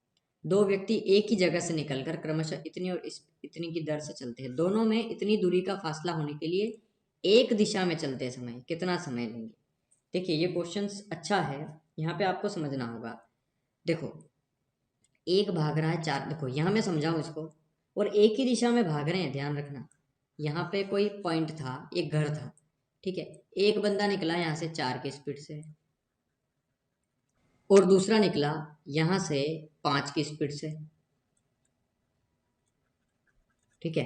दो व्यक्ति एक ही जगह से निकलकर क्रमशः इतनी और इतनी की दर से चलते हैं। दोनों में इतनी दूरी का फासला होने के लिए एक दिशा में चलते समय कितना समय लेंगे? देखिए ये क्वेश्चन अच्छा है, यहाँ पे आपको समझना होगा। देखो, एक भाग रहा है 4, देखो यहाँ मैं समझाऊं इसको, और एक ही दिशा में भाग रहे हैं, ध्यान रखना। यहाँ पे कोई पॉइंट था, एक घर था। ठीक है, एक बंदा निकला यहाँ से 4 की स्पीड से, और दूसरा निकला यहाँ से 5 की स्पीड से। ठीक है,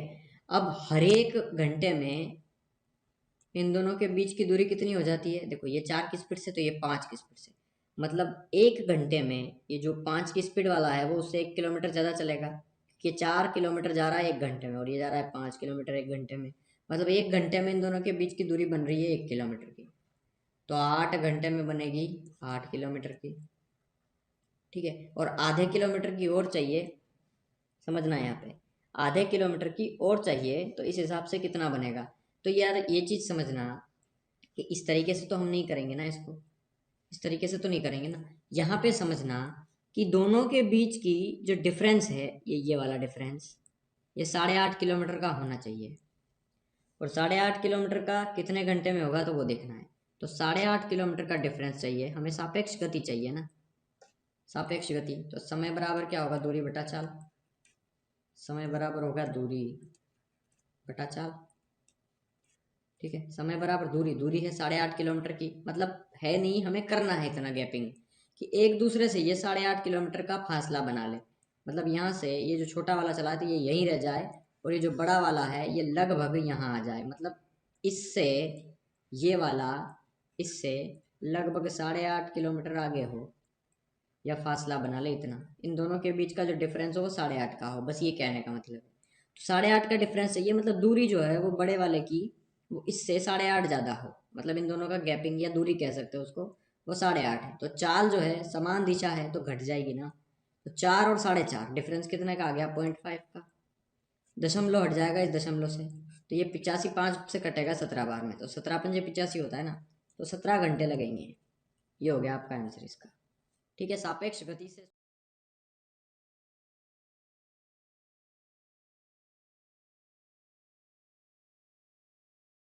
अब हर एक घंटे में इन दोनों के बीच की दूरी कितनी हो जाती है? देखो ये 4 की स्पीड से, तो ये 5 की स्पीड से। मतलब एक घंटे में ये जो 5 की स्पीड वाला है वो उससे 1 किलोमीटर ज़्यादा चलेगा, कि 4 किलोमीटर जा रहा है एक घंटे में, और ये जा रहा है 5 किलोमीटर एक घंटे में। मतलब एक घंटे में इन दोनों के बीच की दूरी बन रही है 1 किलोमीटर की, तो 8 घंटे में बनेगी 8 किलोमीटर की। ठीक है, और आधे किलोमीटर की और चाहिए, समझना है यहाँ पे। आधे किलोमीटर की और चाहिए तो इस हिसाब से कितना बनेगा। तो यार ये चीज़ समझना कि इस तरीके से तो हम नहीं करेंगे ना, इसको इस तरीके से तो नहीं करेंगे ना। यहाँ पे समझना कि दोनों के बीच की जो डिफरेंस है, ये वाला डिफरेंस, ये 8.5 किलोमीटर का होना चाहिए। और 8.5 किलोमीटर का कितने घंटे में होगा तो वो देखना है। तो 8.5 किलोमीटर का डिफरेंस चाहिए हमें, सापेक्ष गति चाहिए ना, सापेक्ष गति। तो समय बराबर क्या होगा, दूरी बटा चाल। समय बराबर होगा दूरी बटा चाल। ठीक है, समय बराबर दूरी, दूरी है 8.5 किलोमीटर की, मतलब है नहीं, हमें करना है इतना गैपिंग कि एक दूसरे से ये 8.5 किलोमीटर का फासला बना ले। मतलब यहाँ से ये जो छोटा वाला चला है तो ये यहीं रह जाए, और ये जो बड़ा वाला है ये लगभग यहाँ आ जाए। मतलब इससे ये वाला इससे लगभग 8.5 किलोमीटर आगे हो, या फासला बना ले इतना। इन दोनों के बीच का जो डिफरेंस हो वो 8.5 का हो, बस ये कहने का मतलब है। तो 8.5 का डिफरेंस चाहिए, मतलब दूरी जो है वो बड़े वाले की वो इससे 8.5 ज़्यादा हो, मतलब इन दोनों का गैपिंग या दूरी कह सकते हो उसको, वो 8.5 है। तो चाल जो है समान दिशा है तो घट जाएगी ना। तो 4 और 4.5 डिफरेंस कितने का आ गया, 0.5 का। दशमलव हट जाएगा इस दशमलव से, तो ये 85 5 से कटेगा 17 बार में, तो 17×5 = 85 होता है ना। तो 17 घंटे लगेंगे। ये हो गया आपका आंसर इसका। ठीक है, सापेक्ष गति से